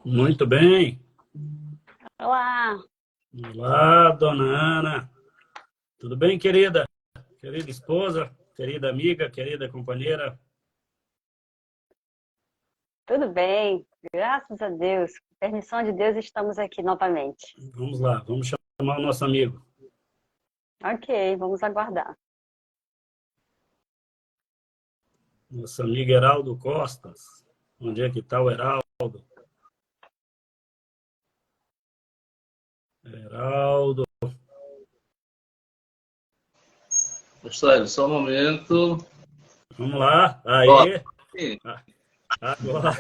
Muito bem. Olá, Olá, dona Ana. Tudo bem, querida? Querida esposa, querida amiga, querida companheira. tudo bem? Graças a Deus. Com permissão de Deus, estamos aqui novamente. Vamos lá, vamos chamar o nosso amigo. Ok, vamos aguardar. Nosso amigo Heraldo Costas. Onde é que está o Heraldo? Heraldo. Pastor, só um momento. Vamos lá. Ó, Aí. Agora.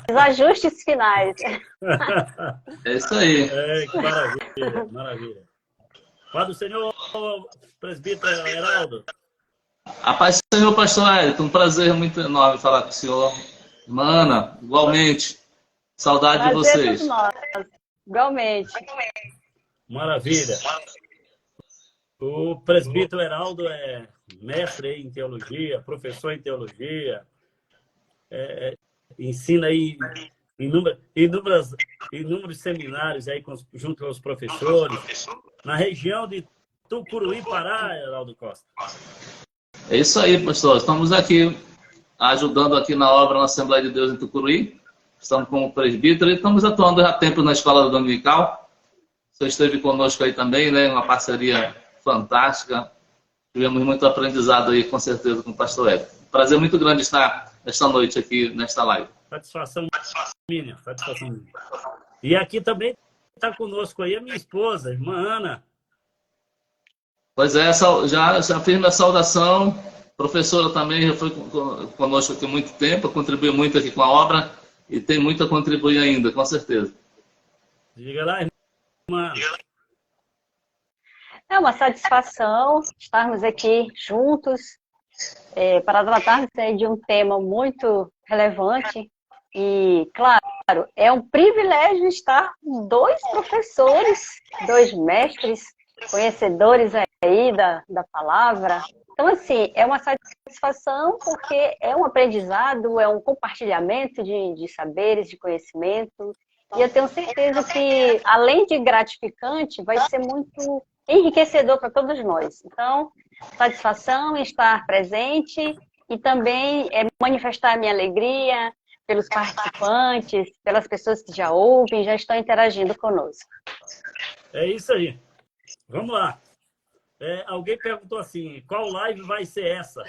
Os ajustes finais. é isso aí. Que maravilha, maravilha. Pai do Senhor, presbítero Heraldo. A paz do Senhor, pastor Hélio. Um prazer muito enorme falar com o senhor. Mana, igualmente. Saudade de Prazer é todo vocês. nosso. Igualmente. Maravilha. O presbítero Heraldo é mestre em teologia, professor em teologia, ensina aí inúmeros seminários aí junto aos professores, na região de Tucuruí, Pará, Heraldo Costa. É isso aí, pastor. Estamos aqui ajudando aqui na obra na Assembleia de Deus em Tucuruí. Estamos como presbítero e estamos atuando há tempo na Escola Dominical. O senhor esteve conosco aí também, né? Uma parceria fantástica. Tivemos muito aprendizado aí, com certeza, com o pastor Hélio. Prazer muito grande estar esta noite aqui nesta live. Satisfação minha, satisfação minha. E aqui também está conosco aí a minha esposa, irmã Ana. Pois é, já fiz minha saudação. Professora também já foi conosco aqui há muito tempo, contribuiu muito aqui com a obra e tem muito a contribuir ainda, com certeza. Diga lá, irmã. É uma satisfação estarmos aqui juntos para tratarmos de um tema muito relevante e, claro, é um privilégio estar com dois professores, dois mestres, conhecedores aí da palavra. Então, assim, é uma satisfação porque é um aprendizado, é um compartilhamento de saberes, de conhecimento. E eu tenho certeza que, além de gratificante, vai ser muito enriquecedor para todos nós. Então, satisfação em estar presente e também manifestar a minha alegria pelos participantes, pelas pessoas que já ouvem, já estão interagindo conosco. É isso aí. Vamos lá. Alguém perguntou assim, qual live vai ser essa?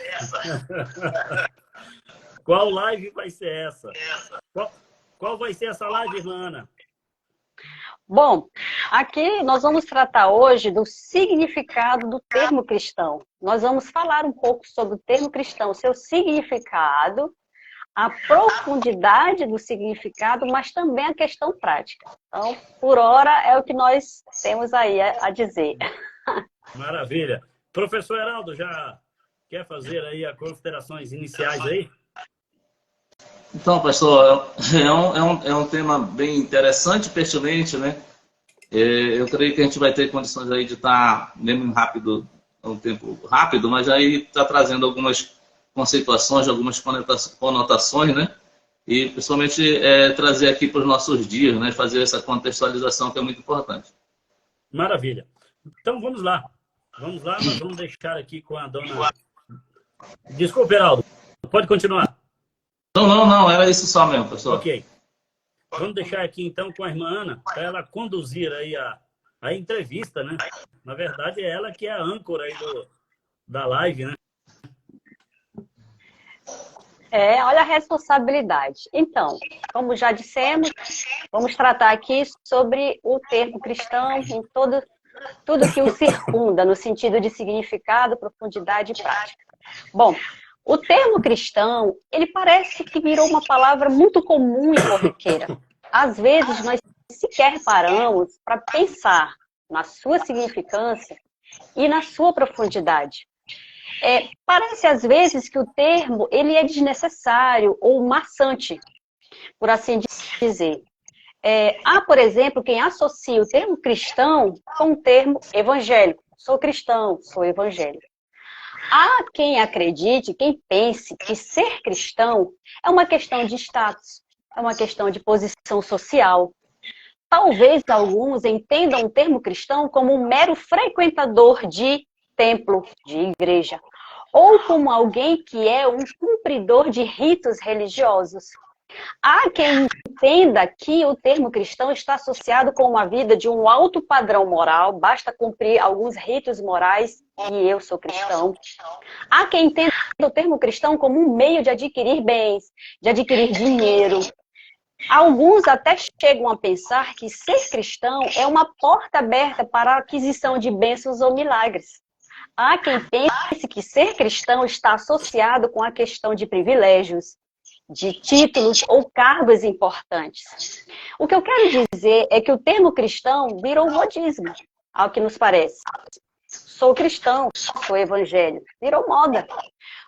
Qual live vai ser essa? Qual vai ser essa live, irmã Ana? Bom, aqui nós vamos tratar hoje do significado do termo cristão. Nós vamos falar um pouco sobre o termo cristão, seu significado, a profundidade do significado, mas também a questão prática. Então, por hora, é o que nós temos aí a dizer. Maravilha. Professor Heraldo, já quer fazer aí as considerações iniciais aí? Então, pastor, é um tema bem interessante, pertinente, né? Eu creio que a gente vai ter condições aí de estar, mesmo rápido, um tempo rápido, mas aí está trazendo algumas conceituações, algumas conotações, né? E principalmente trazer aqui para os nossos dias, né? Fazer essa contextualização que é muito importante. Maravilha. Então vamos lá. Vamos lá, nós vamos deixar aqui com a dona... Desculpe, Heraldo. Pode continuar. Não, era isso só mesmo, pessoal. Ok. Vamos deixar aqui então com a irmã Ana, para ela conduzir aí a entrevista, né? Na verdade, é ela que é a âncora aí da live, né? Olha a responsabilidade. Então, como já dissemos, vamos tratar aqui sobre o termo cristão em tudo que o circunda, no sentido de significado, profundidade e prática. Bom, o termo cristão, ele parece que virou uma palavra muito comum e corriqueira. Às vezes, nós sequer paramos para pensar na sua significância e na sua profundidade. Parece, às vezes, que o termo ele é desnecessário ou maçante, por assim dizer. Há, por exemplo, quem associa o termo cristão com o termo evangélico. Sou cristão, sou evangélico. Há quem acredite, quem pense que ser cristão é uma questão de status. é uma questão de posição social. Talvez alguns entendam o termo cristão como um mero frequentador de templo, de igreja, ou como alguém que é um cumpridor de ritos religiosos. Há quem entenda que o termo cristão está associado com uma vida de um alto padrão moral, basta cumprir alguns ritos morais e eu sou cristão. Há quem entenda o termo cristão como um meio de adquirir bens, de adquirir dinheiro. Alguns até chegam a pensar que ser cristão é uma porta aberta para a aquisição de bênçãos ou milagres. Há quem pense que ser cristão está associado com a questão de privilégios, de títulos ou cargos importantes. O que eu quero dizer é que o termo cristão virou modismo, ao que nos parece. Sou cristão, sou evangélico, virou moda.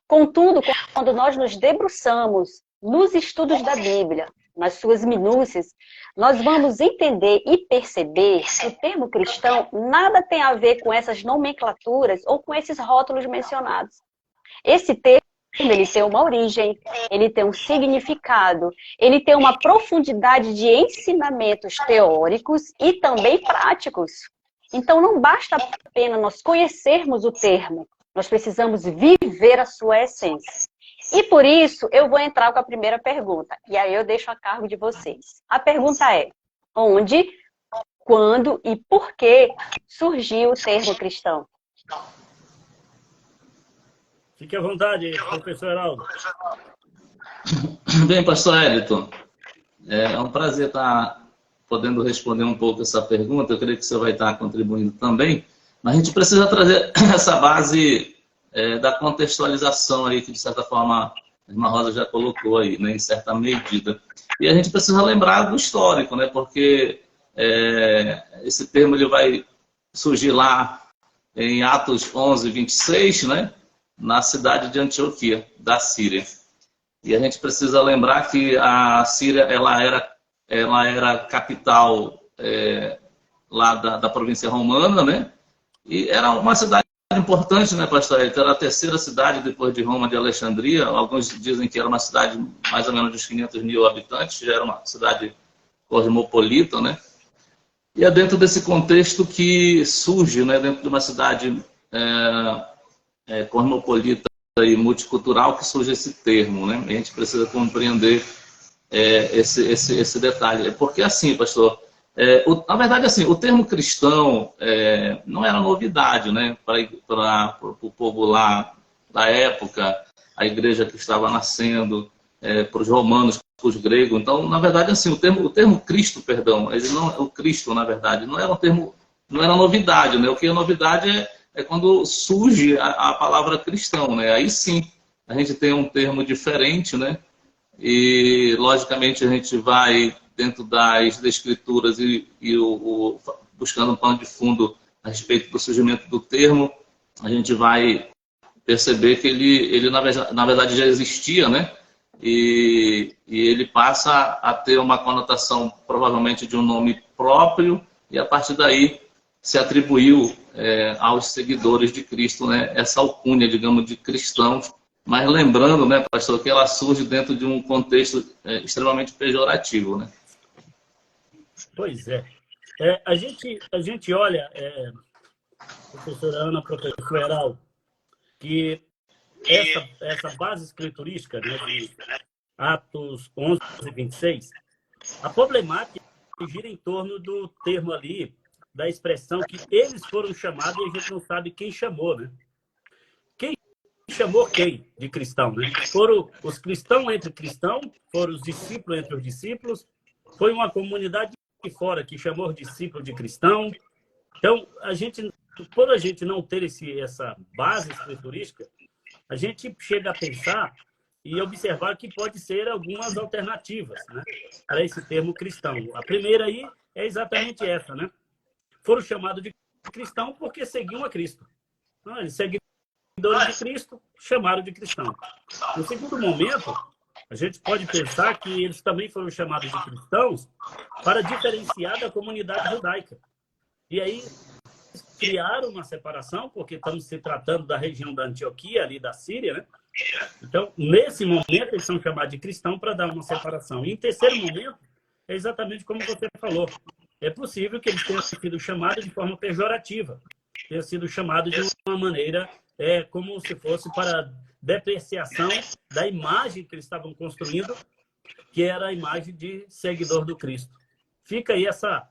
Contudo, quando nós nos debruçamos nos estudos da Bíblia, nas suas minúcias, nós vamos entender e perceber que o termo cristão nada tem a ver com essas nomenclaturas ou com esses rótulos mencionados. Esse termo, ele tem uma origem, ele tem um significado, ele tem uma profundidade de ensinamentos teóricos e também práticos. Então não basta apenas nós conhecermos o termo, nós precisamos viver a sua essência. E por isso eu vou entrar com a primeira pergunta, e aí eu deixo a cargo de vocês. A pergunta é: onde, quando e por que surgiu o termo cristão? Fique à vontade, professor Heraldo. Bem, pastor Elton, é um prazer estar podendo responder um pouco essa pergunta. Eu creio que você vai estar contribuindo também, mas a gente precisa trazer essa base da contextualização aí, que de certa forma a irmã Rosa já colocou aí, né, em certa medida. E a gente precisa lembrar do histórico, né, porque esse termo ele vai surgir lá em Atos 11, 26, né, na cidade de Antioquia, da Síria. E a gente precisa lembrar que a Síria ela era capital lá da província romana, né, e era uma cidade importante, né, pastor? Era a terceira cidade depois de Roma, de Alexandria. Alguns dizem que era uma cidade mais ou menos de 500 mil habitantes, já era uma cidade cosmopolita, né? E é dentro desse contexto que surge, né, dentro de uma cidade cosmopolita e multicultural, que surge esse termo, né? A gente precisa compreender esse detalhe. Porque assim, pastor, na verdade, assim, o termo cristão não era novidade, né, para o povo lá da época, a igreja que estava nascendo, para os romanos, para os gregos. Então, na verdade, assim, o termo Cristo, perdão, ele não, o Cristo, na verdade, não era um termo, não era novidade, né? O que é novidade é quando surge a palavra cristão, né? Aí sim, a gente tem um termo diferente, né? E, logicamente, a gente vai dentro das escrituras buscando um pano de fundo a respeito do surgimento do termo, a gente vai perceber que ele na verdade já existia, né? E ele passa a ter uma conotação provavelmente de um nome próprio, e a partir daí se atribuiu aos seguidores de Cristo, né, essa alcunha, digamos, de cristãos, mas lembrando, né, pastor, que ela surge dentro de um contexto extremamente pejorativo, né? Pois é. A gente olha, professora Ana, professor Heraldo, que essa base escriturística, né, de Atos 11 e 26, a problemática gira em torno do termo ali, da expressão que eles foram chamados e a gente não sabe quem chamou, né? Quem chamou quem de cristão, né? Foram os cristãos entre cristãos, foram os discípulos entre os discípulos, foi uma comunidade de fora que chamou os discípulos de cristão. Então, por a gente não ter essa base escriturística, a gente chega a pensar e observar que pode ser algumas alternativas, né, para esse termo cristão. A primeira aí é exatamente essa, né? Foram chamados de cristão porque seguiam a Cristo. Então, eles seguidores de Cristo chamaram de cristão. No segundo momento, a gente pode pensar que eles também foram chamados de cristãos para diferenciar da comunidade judaica. E aí criaram uma separação, porque estamos se tratando da região da Antioquia, ali da Síria, né? Então, nesse momento, eles são chamados de cristão para dar uma separação. E em terceiro momento, é exatamente como você falou. É possível que eles tenham sido chamados de forma pejorativa, tenha sido chamados de uma maneira como se fosse para depreciação da imagem que eles estavam construindo, que era a imagem de seguidor do Cristo. Fica aí essa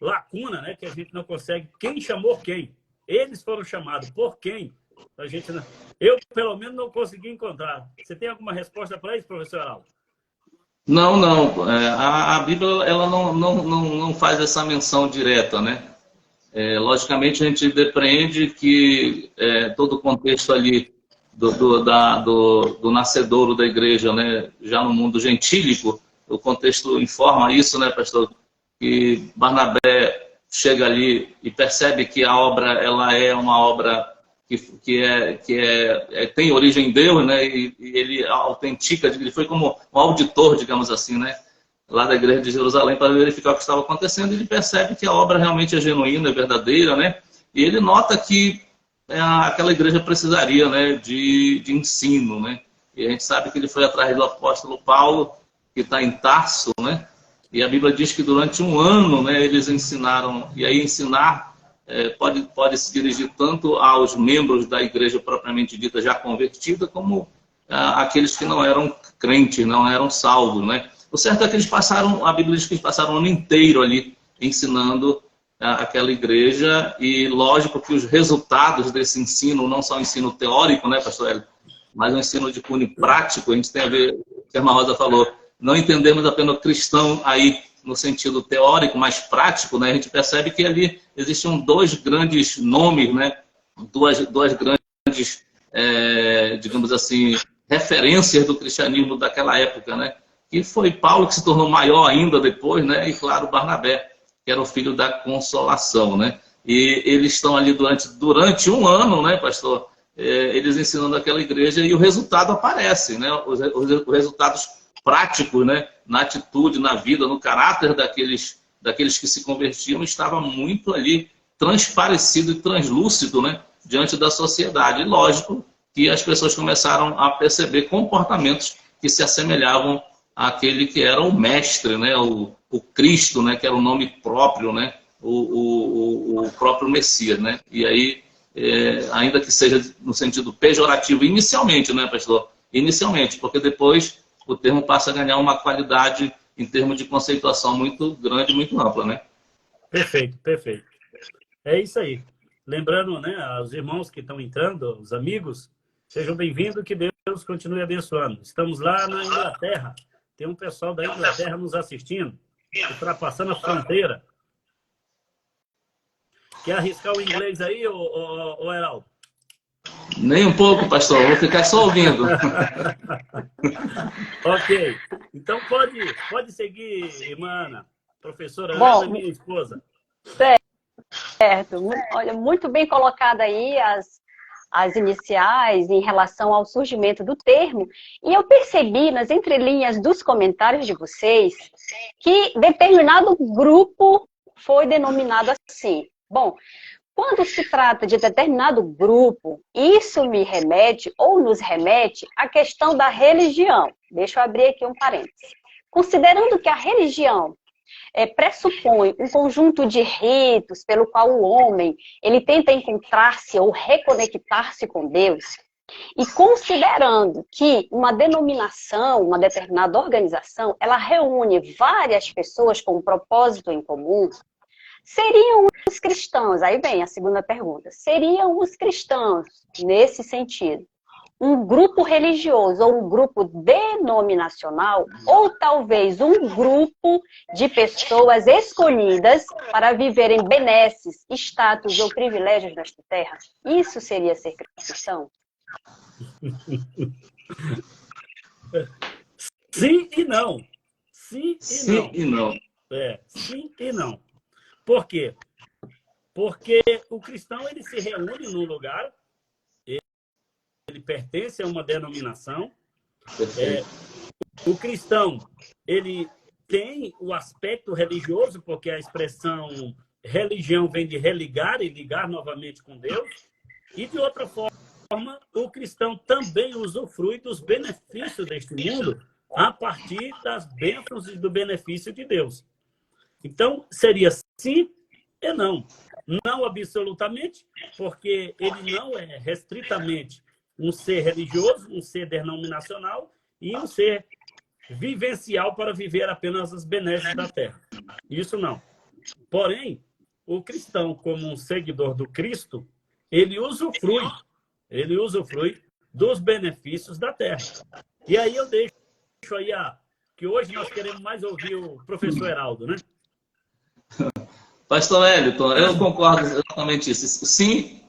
lacuna, né, que a gente não consegue. Quem chamou quem? Eles foram chamados por quem? A gente não... Eu, pelo menos, não consegui encontrar. Você tem alguma resposta para isso, professor Araldo? Não, não. A Bíblia ela não faz essa menção direta, né? Logicamente, a gente depreende que todo o contexto ali do nascedouro da igreja, né, já no mundo gentílico, o contexto informa isso, né, pastor? Que Barnabé chega ali e percebe que a obra ela é uma obra que tem origem em Deus, né? E ele autentica, ele foi como um auditor, digamos assim, né? Lá da igreja de Jerusalém para verificar o que estava acontecendo. E ele percebe que a obra realmente é genuína, é verdadeira, né? E ele nota que aquela igreja precisaria, né, de ensino, né? E a gente sabe que ele foi atrás do apóstolo Paulo, que está em Tarso, né? E a Bíblia diz que durante um ano, né, eles ensinaram, e aí ensinar pode se dirigir tanto aos membros da igreja propriamente dita já convertida, como aqueles que não eram crentes, não eram salvos, né? O certo é que eles passaram, a Bíblia diz que eles passaram o ano inteiro ali ensinando aquela igreja, e lógico que os resultados desse ensino não são ensino teórico, né, pastor Hélio, mas um ensino de cunho prático. A gente tem a ver, o que a Irmã Rosa falou, não entendemos apenas o cristão aí no sentido teórico, mas prático, né? A gente percebe que ali existiam dois grandes nomes, né? Duas grandes, digamos assim, referências do cristianismo daquela época, né? Que foi Paulo, que se tornou maior ainda depois, né? E claro, Barnabé, que era o filho da consolação, né? E eles estão ali durante um ano, né, pastor? Eles ensinando aquela igreja, e o resultado aparece, né? Os resultados práticos, né? Na atitude, na vida, no caráter daqueles que se convertiam, estava muito ali transparecido e translúcido, né? Diante da sociedade. E lógico que as pessoas começaram a perceber comportamentos que se assemelhavam àquele que era o mestre, né? O Cristo, né? Que era o nome próprio, né? O próprio Messias, né? E aí, ainda que seja no sentido pejorativo inicialmente, né, pastor? Inicialmente, porque depois o termo passa a ganhar uma qualidade em termos de conceituação muito grande, muito ampla, né? Perfeito, perfeito. É isso aí. Lembrando, né, aos irmãos que estão entrando, os amigos, sejam bem-vindos, que Deus continue abençoando. Estamos lá na Inglaterra. Tem um pessoal da Inglaterra nos assistindo, ultrapassando a fronteira. Quer arriscar o inglês aí, ô Heraldo? Nem um pouco, pastor. Vou ficar só ouvindo. Ok. Então pode seguir, irmã Ana. Professora Ana, minha esposa. Certo. Olha, muito bem colocada aí as iniciais em relação ao surgimento do termo. E eu percebi nas entrelinhas dos comentários de vocês que determinado grupo foi denominado assim. Bom, quando se trata de determinado grupo, isso me remete ou nos remete à questão da religião. Deixa eu abrir aqui um parênteses. Considerando que a religião pressupõe um conjunto de ritos pelo qual o homem ele tenta encontrar-se ou reconectar-se com Deus, e considerando que uma denominação, uma determinada organização, ela reúne várias pessoas com um propósito em comum, seriam os cristãos, aí vem a segunda pergunta, seriam os cristãos, nesse sentido, um grupo religioso ou um grupo denominacional, ou talvez um grupo de pessoas escolhidas para viverem benesses, status ou privilégios nesta terra? Isso seria ser cristão? Sim e não. Sim e Sim não. E não. Sim e não. Por quê? Porque o cristão ele se reúne num lugar, ele pertence a uma denominação. O cristão ele tem o aspecto religioso, porque a expressão religião vem de religar e ligar novamente com Deus. E de outra forma, o cristão também usufrui dos benefícios deste mundo a partir das bênçãos e do benefício de Deus. Então, seria sim e não. Não absolutamente, porque ele não é restritamente um ser religioso, um ser denominacional e um ser vivencial para viver apenas as benesses da terra. Isso não. Porém, o cristão, como um seguidor do Cristo, ele usufrui dos benefícios da terra. E aí eu deixo aí que hoje nós queremos mais ouvir o professor Heraldo, né? Pastor Wellington, eu concordo exatamente isso. Sim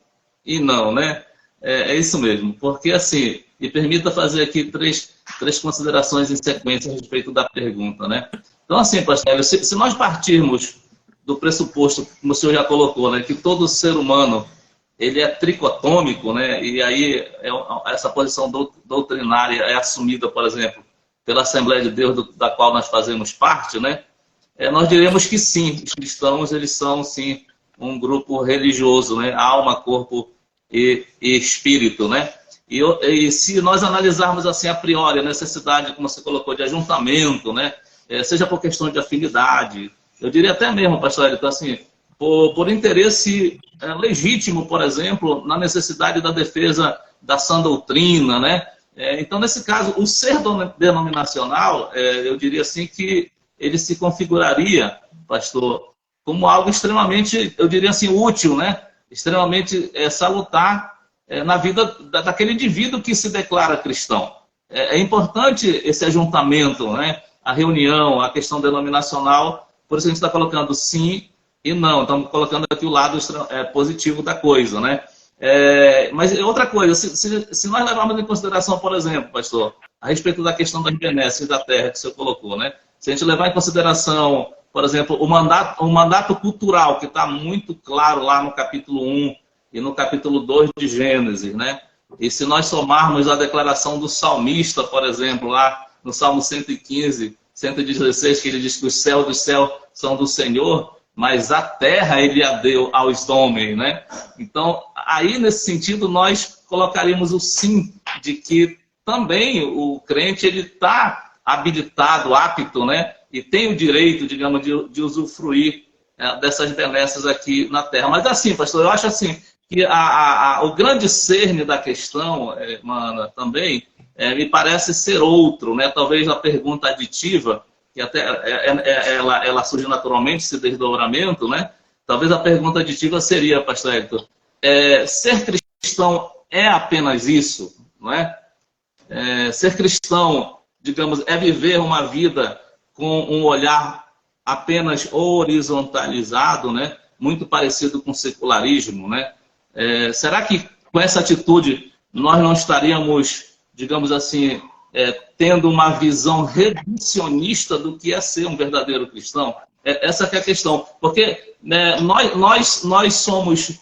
e não, né? É isso mesmo. Porque, assim, me permita fazer aqui três considerações em sequência a respeito da pergunta, né? Então, assim, pastor Wellington, se nós partirmos do pressuposto, como o senhor já colocou, né, que todo ser humano ele é tricotômico, né? E aí essa posição doutrinária é assumida, por exemplo, pela Assembleia de Deus, da qual nós fazemos parte, né? Nós diremos que sim, os cristãos eles são sim um grupo religioso, né? Alma, corpo e espírito, né? E se nós analisarmos assim a priori a necessidade, como você colocou, de ajuntamento, né? Seja por questão de afinidade, eu diria até mesmo, pastor Elton, assim, por interesse legítimo, por exemplo, na necessidade da defesa da sã doutrina, né? Então, nesse caso, o ser denominacional, eu diria assim que ele se configuraria, pastor, como algo extremamente, eu diria assim, útil, né? Extremamente salutar na vida daquele indivíduo que se declara cristão. É importante esse ajuntamento, né? A reunião, a questão denominacional, por isso a gente está colocando sim e não, estamos colocando aqui o lado positivo da coisa, né? Mas outra coisa, se nós levarmos em consideração, por exemplo, pastor, a respeito da questão das benesses da terra que o senhor colocou, né? Se a gente levar em consideração, por exemplo, o mandato cultural, que está muito claro lá no capítulo 1 e no capítulo 2 de Gênesis, né? E se nós somarmos a declaração do salmista, por exemplo, lá no Salmo 115, 116, que ele diz que os céus dos céus são do Senhor, mas a terra ele a deu aos homens, né? Então, aí nesse sentido, nós colocaríamos o sim, de que também o crente ele está habilitado, apto, né? E tem o direito, digamos, de usufruir dessas benesses aqui na terra. Mas assim, pastor, eu acho assim, que o grande cerne da questão, Mana, também, me parece ser outro, né? Talvez a pergunta aditiva, que até ela surge naturalmente, esse desdobramento, né? Talvez a pergunta aditiva seria, pastor Hector, ser cristão é apenas isso, não é? Ser cristão, digamos, é viver uma vida com um olhar apenas horizontalizado, né? Muito parecido com o secularismo, né? Será que com essa atitude nós não estaríamos, digamos assim, tendo uma visão reducionista do que é ser um verdadeiro cristão? Essa que é a questão. Porque né, nós somos,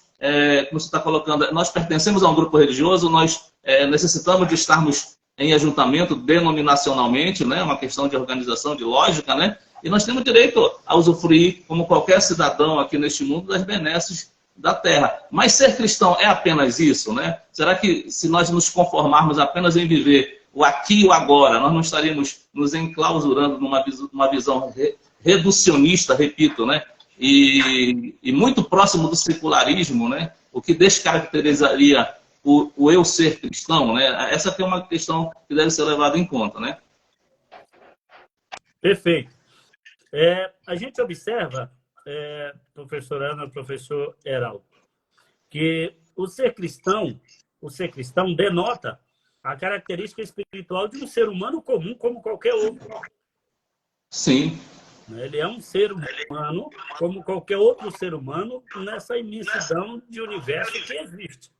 como você está colocando, nós pertencemos a um grupo religioso, nós necessitamos de estarmos em ajuntamento denominacionalmente, né, uma questão de organização, de lógica, né? E nós temos direito a usufruir, como qualquer cidadão aqui neste mundo, das benesses da terra. Mas ser cristão é apenas isso, né? Será que se nós nos conformarmos apenas em viver o aqui e o agora, nós não estaríamos nos enclausurando numa visão reducionista, repito, né? E muito próximo do secularismo, né? O que descaracterizaria o eu ser cristão, né? Essa aqui é uma questão que deve ser levada em conta, né? Perfeito. A gente observa, professor Ana, professor Heraldo, que o ser cristão denota a característica espiritual de um ser humano comum como qualquer outro. Sim. Ele é um ser humano como qualquer outro ser humano nessa imensidão de universo que existe.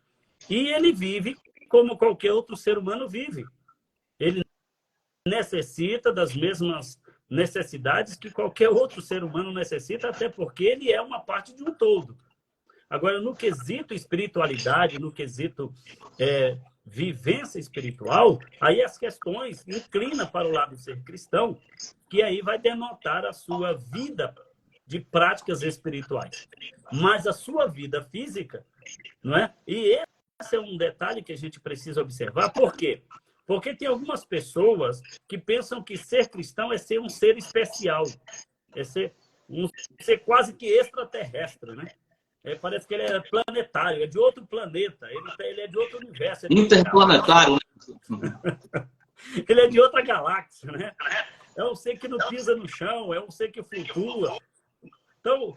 E ele vive como qualquer outro ser humano vive. Ele necessita das mesmas necessidades que qualquer outro ser humano necessita, até porque ele é uma parte de um todo. Agora, no quesito espiritualidade, no quesito vivência espiritual, aí as questões inclinam para o lado do ser cristão, que aí vai denotar a sua vida de práticas espirituais. Mas a sua vida física, não é? E é um detalhe que a gente precisa observar. Por quê? Porque tem algumas pessoas que pensam que ser cristão é ser um ser especial, é ser um ser quase que extraterrestre, né? Parece que ele é planetário, é de outro planeta, ele é de outro universo. Interplanetário, né? Ele é de outra galáxia, né? É um ser que não pisa no chão, é um ser que flutua. Então,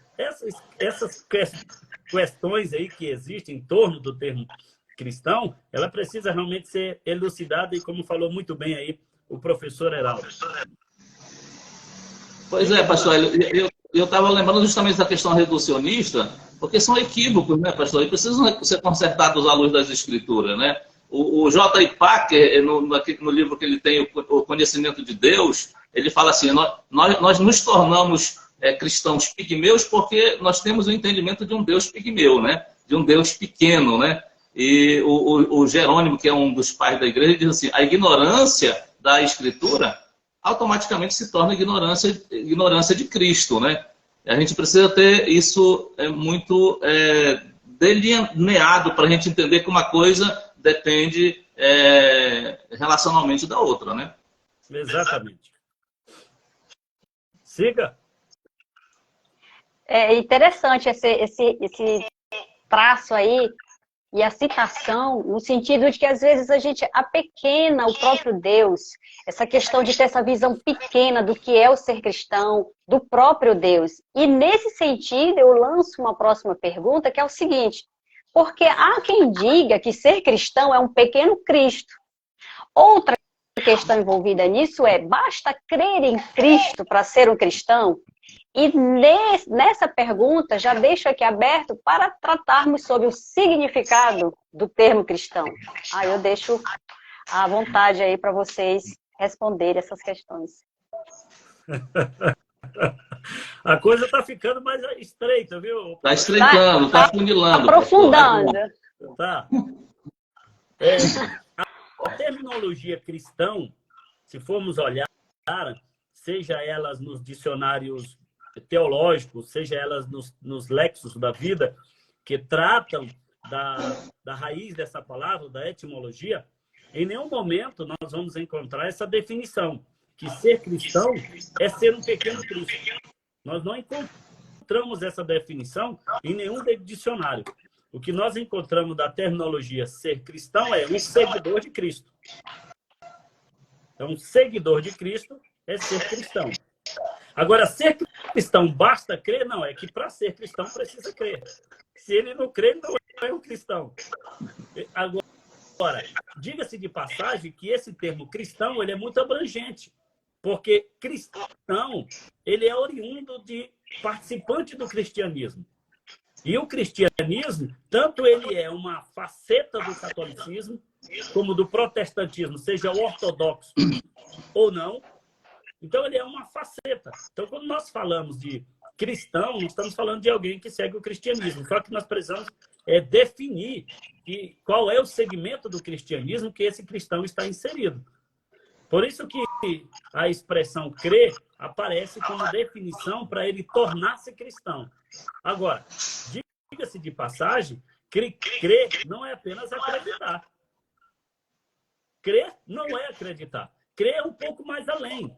essas questões aí que existem em torno do termo cristão, ela precisa realmente ser elucidada e, como falou muito bem aí o professor Heraldo. Pois é, pastor, eu estava lembrando justamente da questão reducionista, porque são equívocos, né, pastor? E precisam ser consertados à luz das escrituras, né? O J.I. Packer, no livro que ele tem, O Conhecimento de Deus, ele fala assim, nós nos tornamos cristãos pigmeus porque nós temos o entendimento de um Deus pigmeu, né? De um Deus pequeno, né? E o Jerônimo, que é um dos pais da igreja, diz assim, a ignorância da escritura automaticamente se torna ignorância de Cristo, né? A gente precisa ter isso muito delineado para a gente entender que uma coisa depende relacionalmente da outra, né? Exatamente. Siga. É interessante esse traço aí e a citação, no sentido de que às vezes a gente apequena o próprio Deus, essa questão de ter essa visão pequena do que é o ser cristão, do próprio Deus. E nesse sentido, eu lanço uma próxima pergunta, que é o seguinte, porque há quem diga que ser cristão é um pequeno Cristo. Outra questão envolvida nisso basta crer em Cristo para ser um cristão? E nessa pergunta, já deixo aqui aberto para tratarmos sobre o significado do termo cristão. Eu deixo à vontade aí para vocês responderem essas questões. A coisa está ficando mais estreita, viu? Está estreitando, está afunilando. Aprofundando. Tá. A terminologia cristão, se formos olhar, seja elas nos dicionários teológicos, seja elas nos léxicos da vida, que tratam da raiz dessa palavra, da etimologia, em nenhum momento nós vamos encontrar essa definição, que ser cristão é ser um pequeno Cristo. Nós não encontramos essa definição em nenhum dicionário. O que nós encontramos da terminologia ser cristão é um seguidor de Cristo. Então, um seguidor de Cristo é ser cristão. Agora, ser cristão basta crer? Não, é que para ser cristão precisa crer. Se ele não crê, ele não é um cristão. Agora, diga-se de passagem que esse termo cristão ele é muito abrangente, porque cristão ele é oriundo de participante do cristianismo. E o cristianismo, tanto ele é uma faceta do catolicismo, como do protestantismo, seja ortodoxo ou não, então ele é uma faceta. Então, quando nós falamos de cristão, nós estamos falando de alguém que segue o cristianismo. Só que nós precisamos definir qual é o segmento do cristianismo que esse cristão está inserido. Por isso que a expressão crer aparece como definição para ele tornar-se cristão. Agora, diga-se de passagem, crer não é apenas acreditar. Crer não é acreditar. Crer é um pouco mais além.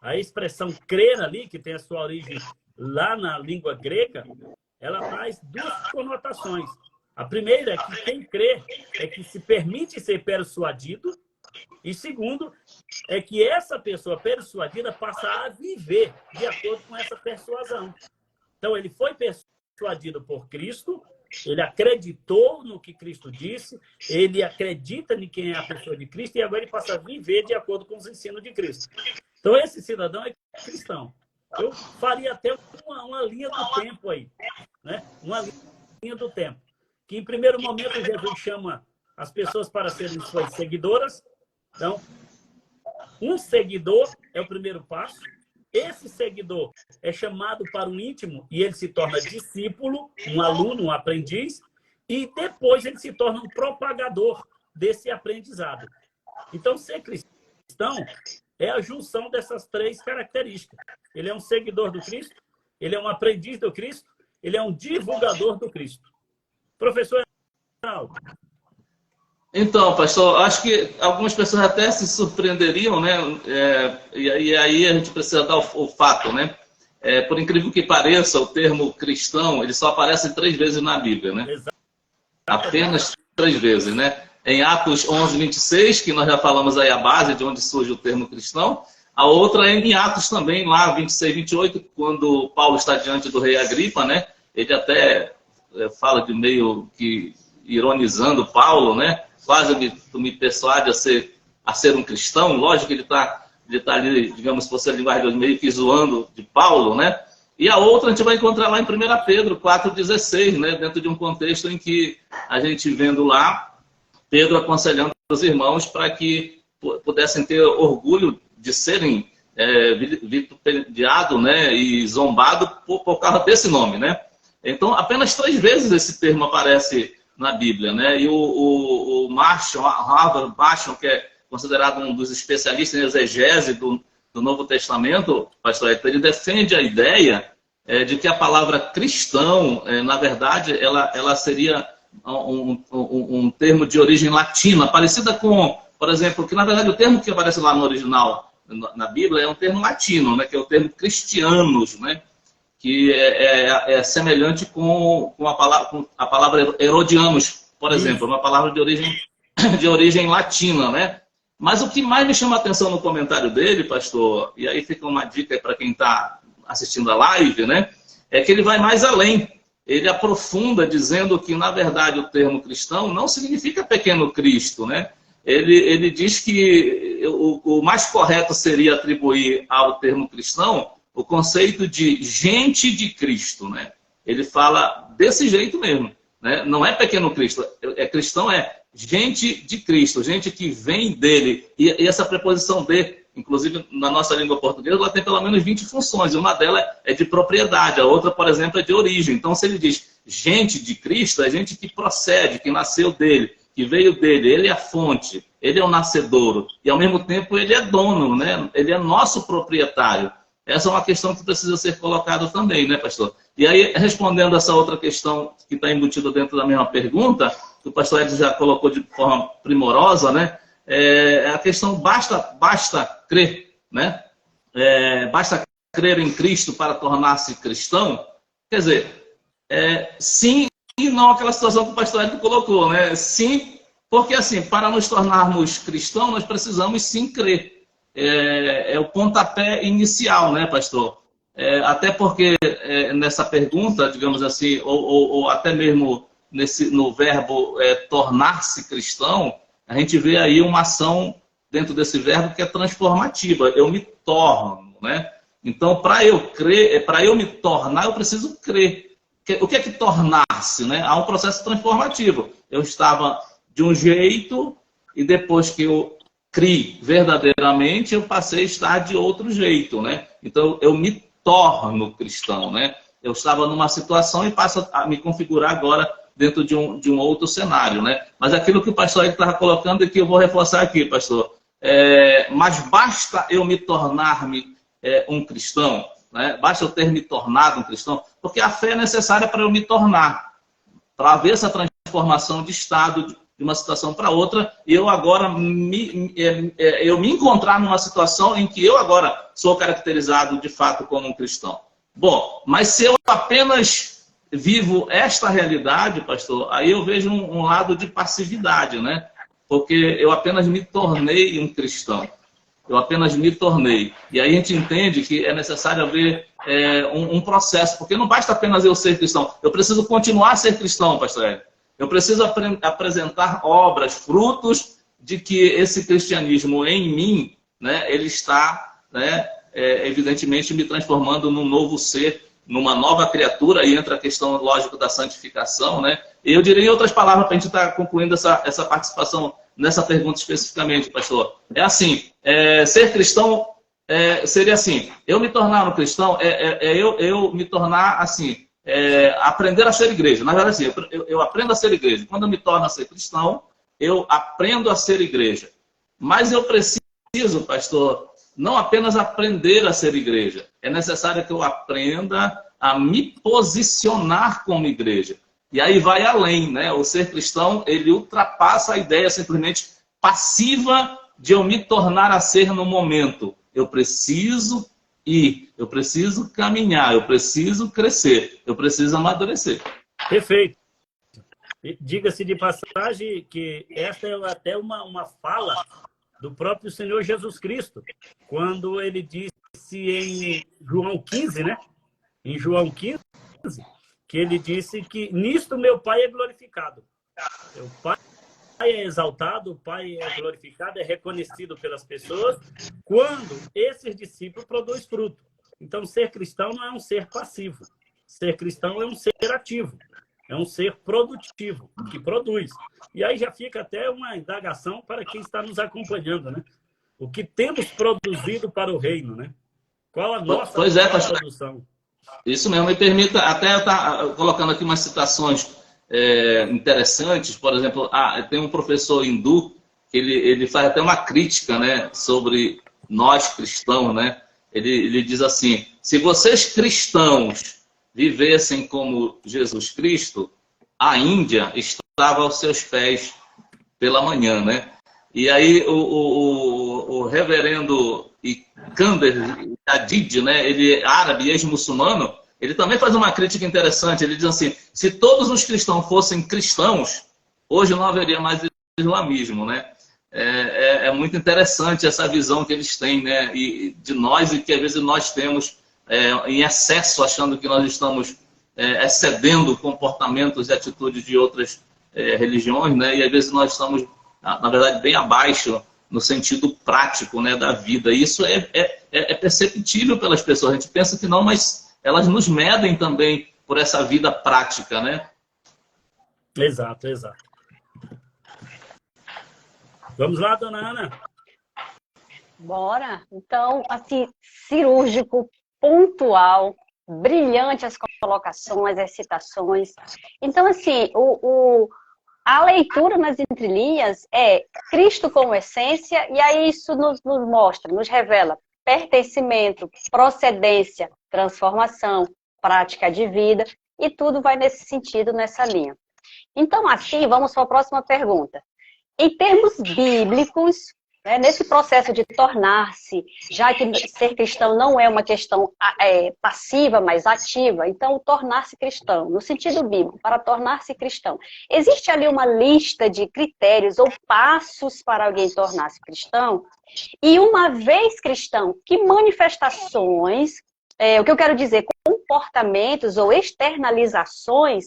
A expressão crer ali, que tem a sua origem lá na língua grega, ela traz duas conotações. A primeira é que quem crê é que se permite ser persuadido, e segundo, é que essa pessoa persuadida passa a viver de acordo com essa persuasão. Então, ele foi persuadido por Cristo, ele acreditou no que Cristo disse, ele acredita em quem é a pessoa de Cristo, e agora ele passa a viver de acordo com os ensinos de Cristo. Então, esse cidadão é cristão. Eu faria até uma linha do tempo aí, né? Uma linha do tempo. Que, em primeiro momento, Jesus chama as pessoas para serem suas seguidoras. Então, um seguidor é o primeiro passo. Esse seguidor é chamado para o íntimo e ele se torna discípulo, um aluno, um aprendiz, e depois ele se torna um propagador desse aprendizado. Então, ser cristão é a junção dessas três características. Ele é um seguidor do Cristo, ele é um aprendiz do Cristo, ele é um divulgador do Cristo. Professor Heraldo. Então, pastor, acho que algumas pessoas até se surpreenderiam, né? E aí a gente precisa dar o fato, né? Por incrível que pareça, o termo cristão, ele só aparece 3 vezes na Bíblia, né? Apenas 3 vezes, né? Em Atos 11, 26, que nós já falamos aí a base de onde surge o termo cristão. A outra é em Atos também, lá 26, 28, quando Paulo está diante do rei Agripa, né? Ele até fala de meio que ironizando Paulo, né? Quase tu me persuade a ser um cristão. Lógico que ele tá ali, digamos, se fosse a linguagem de hoje, meio que zoando de Paulo, né? E a outra a gente vai encontrar lá em 1 Pedro 4,16, né? Dentro de um contexto em que a gente vendo lá Pedro aconselhando os irmãos para que pudessem ter orgulho de serem vituperado, né? E zombado por causa desse nome, né? Então, apenas 3 vezes esse termo aparece na Bíblia, né? E o Marshall, Harvard Marshall, que é considerado um dos especialistas em exegese do Novo Testamento, pastor Hector, ele defende a ideia de que a palavra cristão, na verdade, ela seria um termo de origem latina, parecida com, por exemplo, que na verdade o termo que aparece lá no original, na Bíblia, é um termo latino, né? Que é o termo cristianos, né? Que é semelhante com a palavra herodianos, por exemplo, uma palavra de origem latina, né? Mas o que mais me chama a atenção no comentário dele, pastor, e aí fica uma dica para quem está assistindo a live, né? É que ele vai mais além. Ele aprofunda dizendo que, na verdade, o termo cristão não significa pequeno Cristo, né? Ele diz que o mais correto seria atribuir ao termo cristão o conceito de gente de Cristo, né? Ele fala desse jeito mesmo, né? Não é pequeno Cristo, cristão é gente de Cristo, gente que vem dele. E essa preposição de, inclusive na nossa língua portuguesa, ela tem pelo menos 20 funções. Uma delas é de propriedade, a outra, por exemplo, é de origem. Então, se ele diz gente de Cristo, é gente que procede, que nasceu dele, que veio dele. Ele é a fonte, ele é o nascedouro. E, ao mesmo tempo, ele é dono, né? Ele é nosso proprietário. Essa é uma questão que precisa ser colocada também, né, pastor? E aí, respondendo essa outra questão que está embutida dentro da mesma pergunta, que o pastor Edson já colocou de forma primorosa, né? A questão basta crer, né? Basta crer em Cristo para tornar-se cristão. Quer dizer, sim e não aquela situação que o pastor Edson colocou, né? Sim, porque assim, para nos tornarmos cristãos, nós precisamos sim crer. É o pontapé inicial, né, pastor? Até porque nessa pergunta, digamos assim, ou até mesmo no verbo tornar-se cristão, a gente vê aí uma ação dentro desse verbo que é transformativa. Eu me torno, né? Então, para eu crer, para eu me tornar, eu preciso crer. O que é que tornar-se, né? Há um processo transformativo. Eu estava de um jeito e depois que eu criei verdadeiramente, eu passei a estar de outro jeito, né? Então, eu me torno cristão, né? Eu estava numa situação e passo a me configurar agora dentro de um outro cenário, né? Mas aquilo que o pastor estava colocando e que eu vou reforçar aqui, pastor. Mas basta eu me tornar-me um cristão, né? Basta eu ter me tornado um cristão, porque a fé é necessária para eu me tornar, para haver essa transformação de estado de uma situação para outra, e eu agora eu me encontrar numa situação em que eu agora sou caracterizado de fato como um cristão. Bom, mas se eu apenas vivo esta realidade, pastor, aí eu vejo um lado de passividade, né? Porque eu apenas me tornei um cristão. Eu apenas me tornei. E aí a gente entende que é necessário haver um processo, porque não basta apenas eu ser cristão. Eu preciso continuar a ser cristão, pastor Hélio. Eu preciso apresentar obras, frutos de que esse cristianismo em mim, né, ele está, né, evidentemente, me transformando num novo ser, numa nova criatura, e entra a questão, lógico, da santificação, né? E eu diria em outras palavras, para a gente estar concluindo essa participação nessa pergunta especificamente, pastor. É assim, ser cristão seria assim, eu me tornar um cristão, eu me tornar assim, aprender a ser igreja. Na verdade, assim, eu aprendo a ser igreja. Quando eu me torno a ser cristão, eu aprendo a ser igreja. Mas eu preciso, pastor, não apenas aprender a ser igreja. É necessário que eu aprenda a me posicionar como igreja. E aí vai além, né? O ser cristão, ele ultrapassa a ideia simplesmente passiva de eu me tornar a ser no momento. Eu preciso ir, eu preciso caminhar, eu preciso crescer, eu preciso amadurecer. Perfeito. Diga-se de passagem que esta é até uma fala do próprio Senhor Jesus Cristo, quando ele disse em João 15, né? Em João 15, que ele disse que nisto meu Pai é glorificado. O Pai é exaltado, o Pai é glorificado, é reconhecido pelas pessoas quando esses discípulos produzem fruto. Então, ser cristão não é um ser passivo. Ser cristão é um ser ativo. É um ser produtivo, que produz. E aí já fica até uma indagação para quem está nos acompanhando, né? O que temos produzido para o reino, né? Qual a nossa produção? Isso mesmo, me permita até estar colocando aqui umas citações interessantes. Por exemplo, tem um professor hindu que ele faz até uma crítica, né, sobre nós cristãos, né? Ele diz assim: se vocês cristãos vivessem como Jesus Cristo, a Índia estava aos seus pés pela manhã, né? E aí o reverendo Iskander Adid, né, ele é árabe e ex-muçulmano, ele também faz uma crítica interessante. Ele diz assim: se todos os cristãos fossem cristãos, hoje não haveria mais islamismo, né? É muito interessante essa visão que eles têm, né, e de nós, e que às vezes nós temos em excesso, achando que nós estamos excedendo comportamentos e atitudes de outras religiões, né? E às vezes nós estamos, na verdade, bem abaixo no sentido prático, né, da vida. E isso é perceptível pelas pessoas. A gente pensa que não, mas elas nos medem também por essa vida prática, né? Exato, exato. Vamos lá, dona Ana. Bora. Então, assim, cirúrgico, pontual, brilhante as colocações, as citações. Então, assim, a leitura nas entrelinhas é Cristo como essência, e aí isso nos mostra, nos revela pertencimento, procedência, transformação, prática de vida, e tudo vai nesse sentido, nessa linha. Então, assim, vamos para a próxima pergunta. Em termos bíblicos, nesse processo de tornar-se, já que ser cristão não é uma questão passiva, mas ativa, então tornar-se cristão, no sentido bíblico, para tornar-se cristão, existe ali uma lista de critérios ou passos para alguém tornar-se cristão? E uma vez cristão, que manifestações, o que eu quero dizer, comportamentos ou externalizações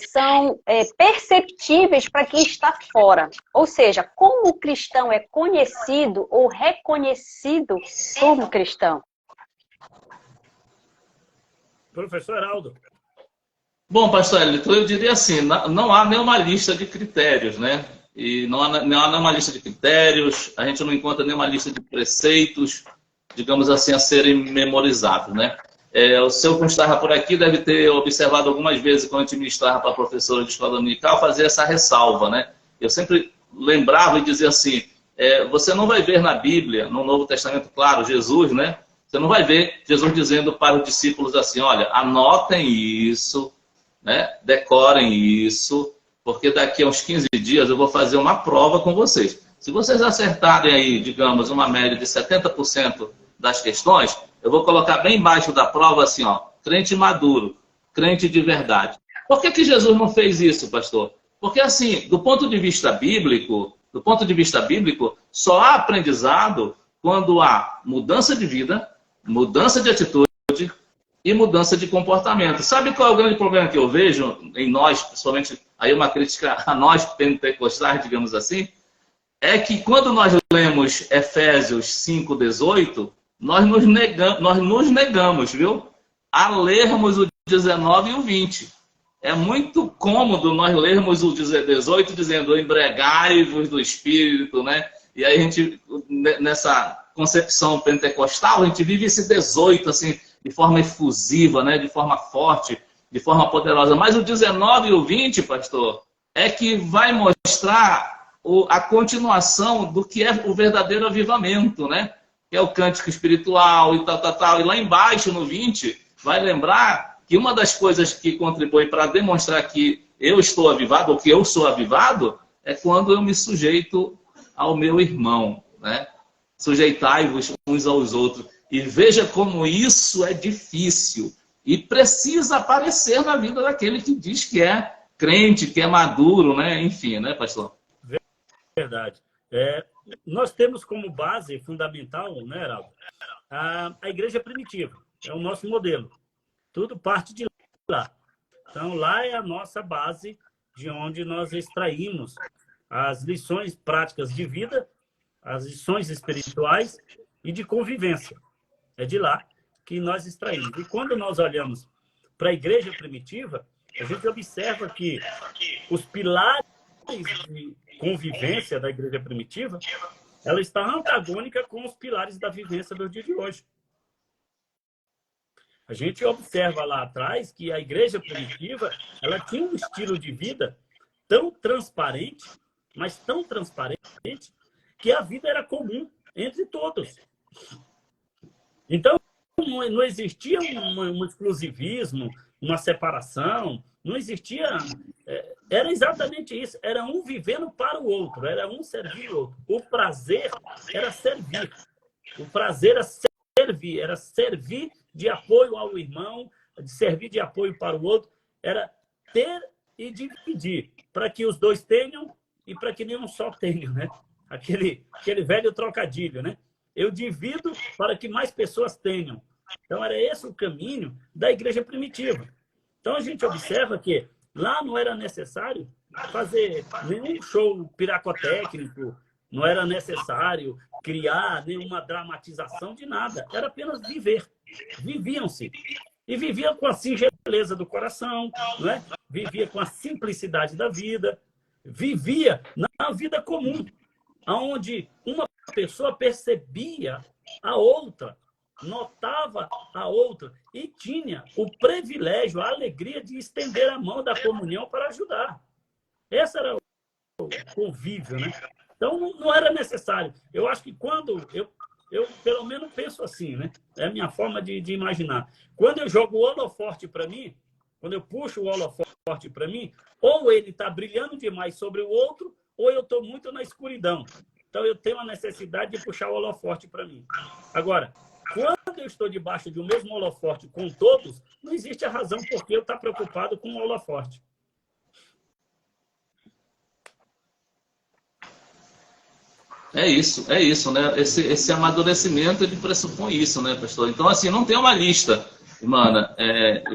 são perceptíveis para quem está fora. Ou seja, como o cristão é conhecido ou reconhecido como cristão? Professor Heraldo. Bom, pastor Elito, eu diria assim, não há nenhuma lista de critérios, né? E não há nenhuma lista de critérios, a gente não encontra nenhuma lista de preceitos, digamos assim, a serem memorizados, né? O seu Constarra por aqui deve ter observado algumas vezes, quando a gente ministrava para a professora de escola dominical, fazer essa ressalva, né? Eu sempre lembrava e dizia assim, você não vai ver na Bíblia, no Novo Testamento, claro, Jesus, né? Você não vai ver Jesus dizendo para os discípulos assim, olha, anotem isso, né? Decorem isso, porque daqui a uns 15 dias eu vou fazer uma prova com vocês. Se vocês acertarem aí, digamos, uma média de 70% das questões, eu vou colocar bem embaixo da prova assim, ó, crente maduro, crente de verdade. Por que Jesus não fez isso, pastor? Porque assim, do ponto de vista bíblico, só há aprendizado quando há mudança de vida, mudança de atitude e mudança de comportamento. Sabe qual é o grande problema que eu vejo em nós, principalmente aí uma crítica a nós pentecostais, digamos assim, é que quando nós lemos Efésios 5:18, nós nos negamos, viu? A lermos o 19 e o 20. É muito cômodo nós lermos o 18 dizendo embriagai-vos do Espírito, né? E aí a gente, nessa concepção pentecostal, a gente vive esse 18 assim, de forma efusiva, né? De forma forte, de forma poderosa. Mas o 19 e o 20, pastor, é que vai mostrar a continuação do que é o verdadeiro avivamento, né? Que é o cântico espiritual e tal. E lá embaixo, no 20, vai lembrar que uma das coisas que contribui para demonstrar que eu estou avivado, ou que eu sou avivado, é quando eu me sujeito ao meu irmão, né? Sujeitai-vos uns aos outros. E veja como isso é difícil e precisa aparecer na vida daquele que diz que é crente, que é maduro, né? Enfim, né, pastor? Verdade. Nós temos como base fundamental, né, Heraldo, a igreja primitiva. É o nosso modelo. Tudo parte de lá. Então, lá é a nossa base de onde nós extraímos as lições práticas de vida, as lições espirituais e de convivência. É de lá que nós extraímos. E quando nós olhamos para a igreja primitiva, a gente observa que os pilares de convivência da igreja primitiva, ela está antagônica com os pilares da vivência do dia de hoje. A gente observa lá atrás que a igreja primitiva, ela tinha um estilo de vida tão transparente, mas tão transparente, que a vida era comum entre todos. Então, não existia um exclusivismo, uma separação, não existia... Era exatamente isso, era um vivendo para o outro, era um servir o outro. O prazer era servir. O prazer era servir de apoio ao irmão, de servir de apoio para o outro, era ter e dividir, para que os dois tenham e para que nenhum só tenha, né? Aquele velho trocadilho, né? Eu divido para que mais pessoas tenham. Então, era esse o caminho da igreja primitiva. Então, a gente observa que lá não era necessário fazer nenhum show piracotécnico, não era necessário criar nenhuma dramatização de nada. Era apenas viver. Viviam-se. E viviam com a singeleza do coração, não é? Vivia com a simplicidade da vida, vivia na vida comum, onde uma pessoa percebia a outra, notava a outra e tinha o privilégio, a alegria de estender a mão da comunhão para ajudar. Esse era o convívio, né? Então, não era necessário. Eu acho que quando... Eu, pelo menos, penso assim, né? É a minha forma de imaginar. Quando eu jogo o holoforte para mim, quando eu puxo o holoforte para mim, ou ele está brilhando demais sobre o outro, ou eu estou muito na escuridão. Então, eu tenho a necessidade de puxar o holoforte para mim. Agora, quando eu estou debaixo de um mesmo holoforte com todos, não existe a razão por que eu estar preocupado com o holoforte. É isso, né? Esse amadurecimento, ele pressupõe isso, né, pastor? Então, assim, não tem uma lista, irmã,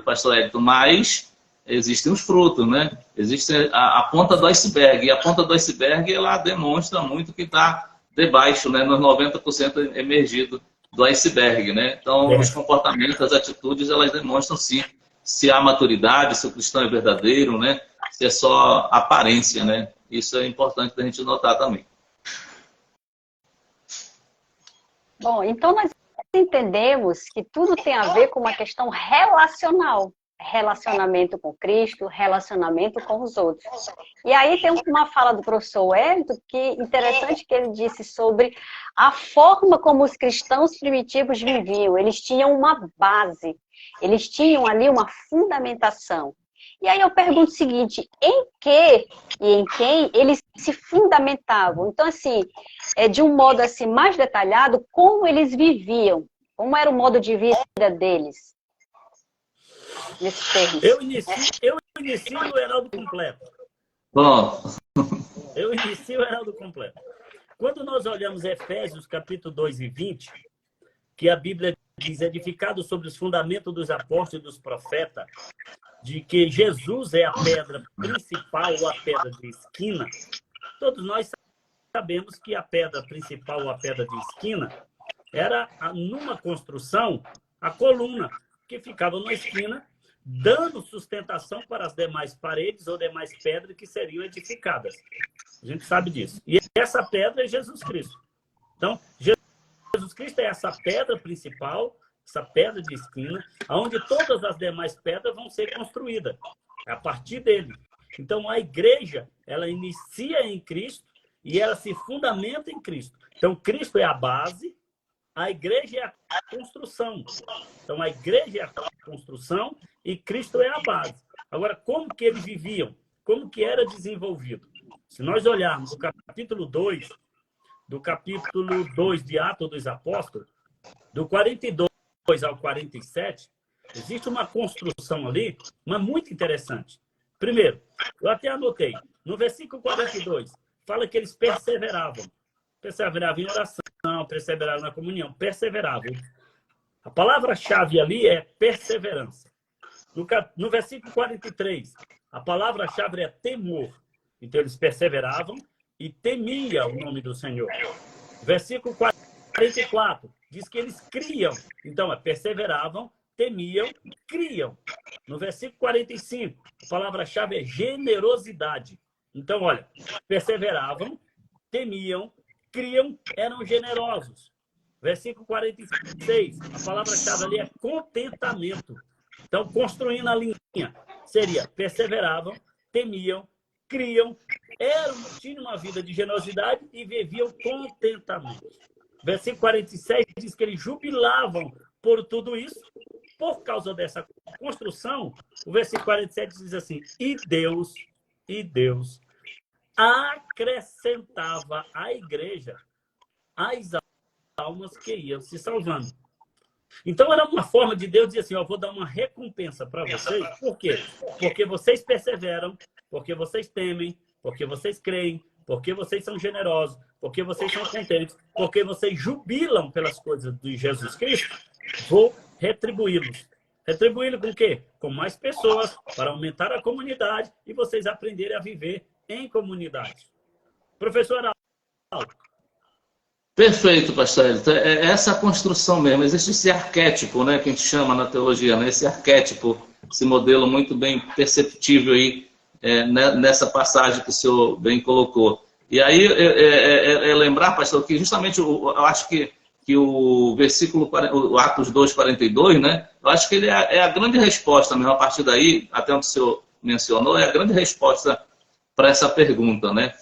pastor Hélito, mas existem os frutos, né? Existe a ponta do iceberg, e a ponta do iceberg, ela demonstra muito que está debaixo, né? Nos 90% emergido do iceberg, né? Então, os comportamentos, as atitudes, elas demonstram, sim, se há maturidade, se o cristão é verdadeiro, né? Se é só aparência, né? Isso é importante da gente notar também. Bom, então nós entendemos que tudo tem a ver com uma questão relacional. Relacionamento com Cristo, relacionamento com os outros. E aí tem uma fala do professor Wellington, que interessante que ele disse sobre a forma como os cristãos primitivos viviam. Eles tinham uma base, eles tinham ali uma fundamentação. E aí eu pergunto o seguinte, em que e em quem eles se fundamentavam? Então, assim, de um modo assim mais detalhado, como eles viviam? Como era o modo de vida deles? Nesses termos. Eu inicio o Heraldo completo. Bom. Eu inicio o Heraldo completo. Quando nós olhamos Efésios, capítulo 2 e 20, que a Bíblia diz, edificado sobre os fundamentos dos apóstolos e dos profetas, de que Jesus é a pedra principal ou a pedra de esquina, todos nós sabemos que a pedra principal ou a pedra de esquina era, numa construção, a coluna que ficava na esquina, dando sustentação para as demais paredes ou demais pedras que seriam edificadas. A gente sabe disso. E essa pedra é Jesus Cristo. Então, Jesus Cristo é essa pedra principal, essa pedra de esquina, onde todas as demais pedras vão ser construídas, a partir dele. Então, a igreja, ela inicia em Cristo e ela se fundamenta em Cristo. Então, Cristo é a base, a igreja é a construção. Então, a igreja é a construção e Cristo é a base. Agora, como que eles viviam? Como que era desenvolvido? Se nós olharmos o capítulo 2, do capítulo 2 de Atos dos Apóstolos, do 42 ao 47, existe uma construção ali, mas muito interessante. Primeiro, eu até anotei, no versículo 42, fala que eles perseveravam. Perseveravam em oração, perseveravam na comunhão, perseveravam. A palavra-chave ali é perseverança. No versículo 43, a palavra-chave é temor. Então, eles perseveravam e temiam o nome do Senhor. Versículo 44, diz que eles criam. Então, perseveravam, temiam, criam. No versículo 45, a palavra-chave é generosidade. Então, olha, perseveravam, temiam, criam, eram generosos. Versículo 46, a palavra-chave ali é contentamento. Então, construindo a linha, seria perseveravam, temiam, criam, tinham uma vida de generosidade e viviam contentamento. Versículo 47 diz que eles jubilavam por tudo isso. Por causa dessa construção, o versículo 47 diz assim, e Deus acrescentava à igreja as almas que iam se salvando. Então, era uma forma de Deus dizer assim, eu vou dar uma recompensa para vocês. Por quê? Porque vocês perseveram, porque vocês temem, porque vocês creem, porque vocês são generosos, porque vocês são contentes, porque vocês jubilam pelas coisas de Jesus Cristo. Vou retribuí-los. Retribuí-los com o quê? Com mais pessoas, para aumentar a comunidade e vocês aprenderem a viver em comunidade. Professor Arnaldo. Perfeito, pastor Elton. É essa construção mesmo. Existe esse arquétipo, né, que a gente chama na teologia, né? Esse arquétipo, esse modelo muito bem perceptível aí nessa passagem que o senhor bem colocou. E aí, lembrar, pastor, que justamente eu acho que o versículo, o Atos 2, 42, né? Eu acho que ele é a grande resposta mesmo. A partir daí, até onde o senhor mencionou, é a grande resposta para essa pergunta, né?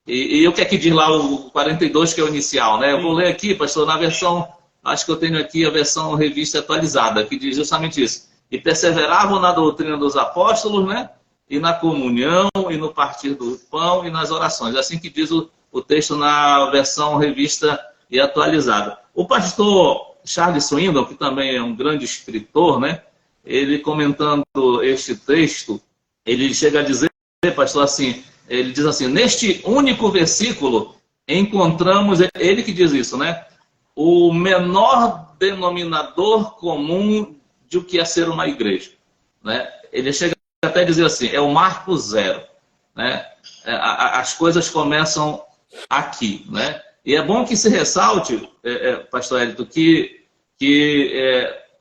E o que é que diz lá o 42, que é o inicial, né? Eu vou ler aqui, pastor, na versão, acho que eu tenho aqui a versão revista atualizada, que diz justamente isso. E perseveravam na doutrina dos apóstolos, né? E na comunhão, e no partir do pão, e nas orações. É assim que diz o texto na versão revista e atualizada. O pastor Charles Swindoll, que também é um grande escritor, né? Ele comentando este texto, ele chega a dizer, pastor, assim, ele diz assim, neste único versículo encontramos, ele que diz isso, né? O menor denominador comum de o que é ser uma igreja, né? Ele chega até a dizer assim, é o marco zero, né? As coisas começam aqui, né? E é bom que se ressalte, pastor Elton, que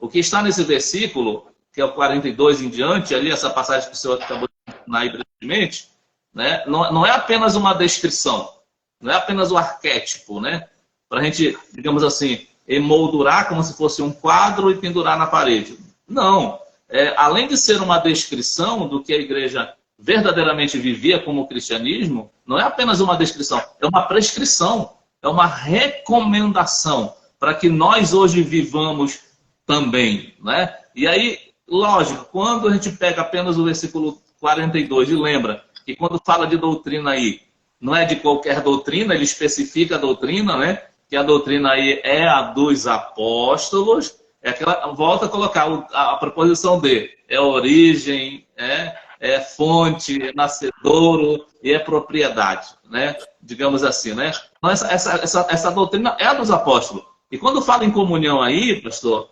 o que está nesse versículo, que é o 42 em diante, ali essa passagem que o senhor acabou de ensinar brevemente, né? Não é apenas uma descrição, não é apenas o arquétipo, né? Para a gente, digamos assim, emoldurar como se fosse um quadro e pendurar na parede. Não. Além de ser uma descrição do que a igreja verdadeiramente vivia como cristianismo, não é apenas uma descrição, é uma prescrição, é uma recomendação para que nós hoje vivamos também, né? E aí, lógico, quando a gente pega apenas o versículo 42 e lembra que quando fala de doutrina aí, não é de qualquer doutrina, ele especifica a doutrina, né? Que a doutrina aí é a dos apóstolos, volta a colocar a preposição de, é origem, é fonte, é nascedouro e é propriedade, né? Digamos assim, né? Então, essa doutrina é a dos apóstolos. E quando fala em comunhão aí, pastor,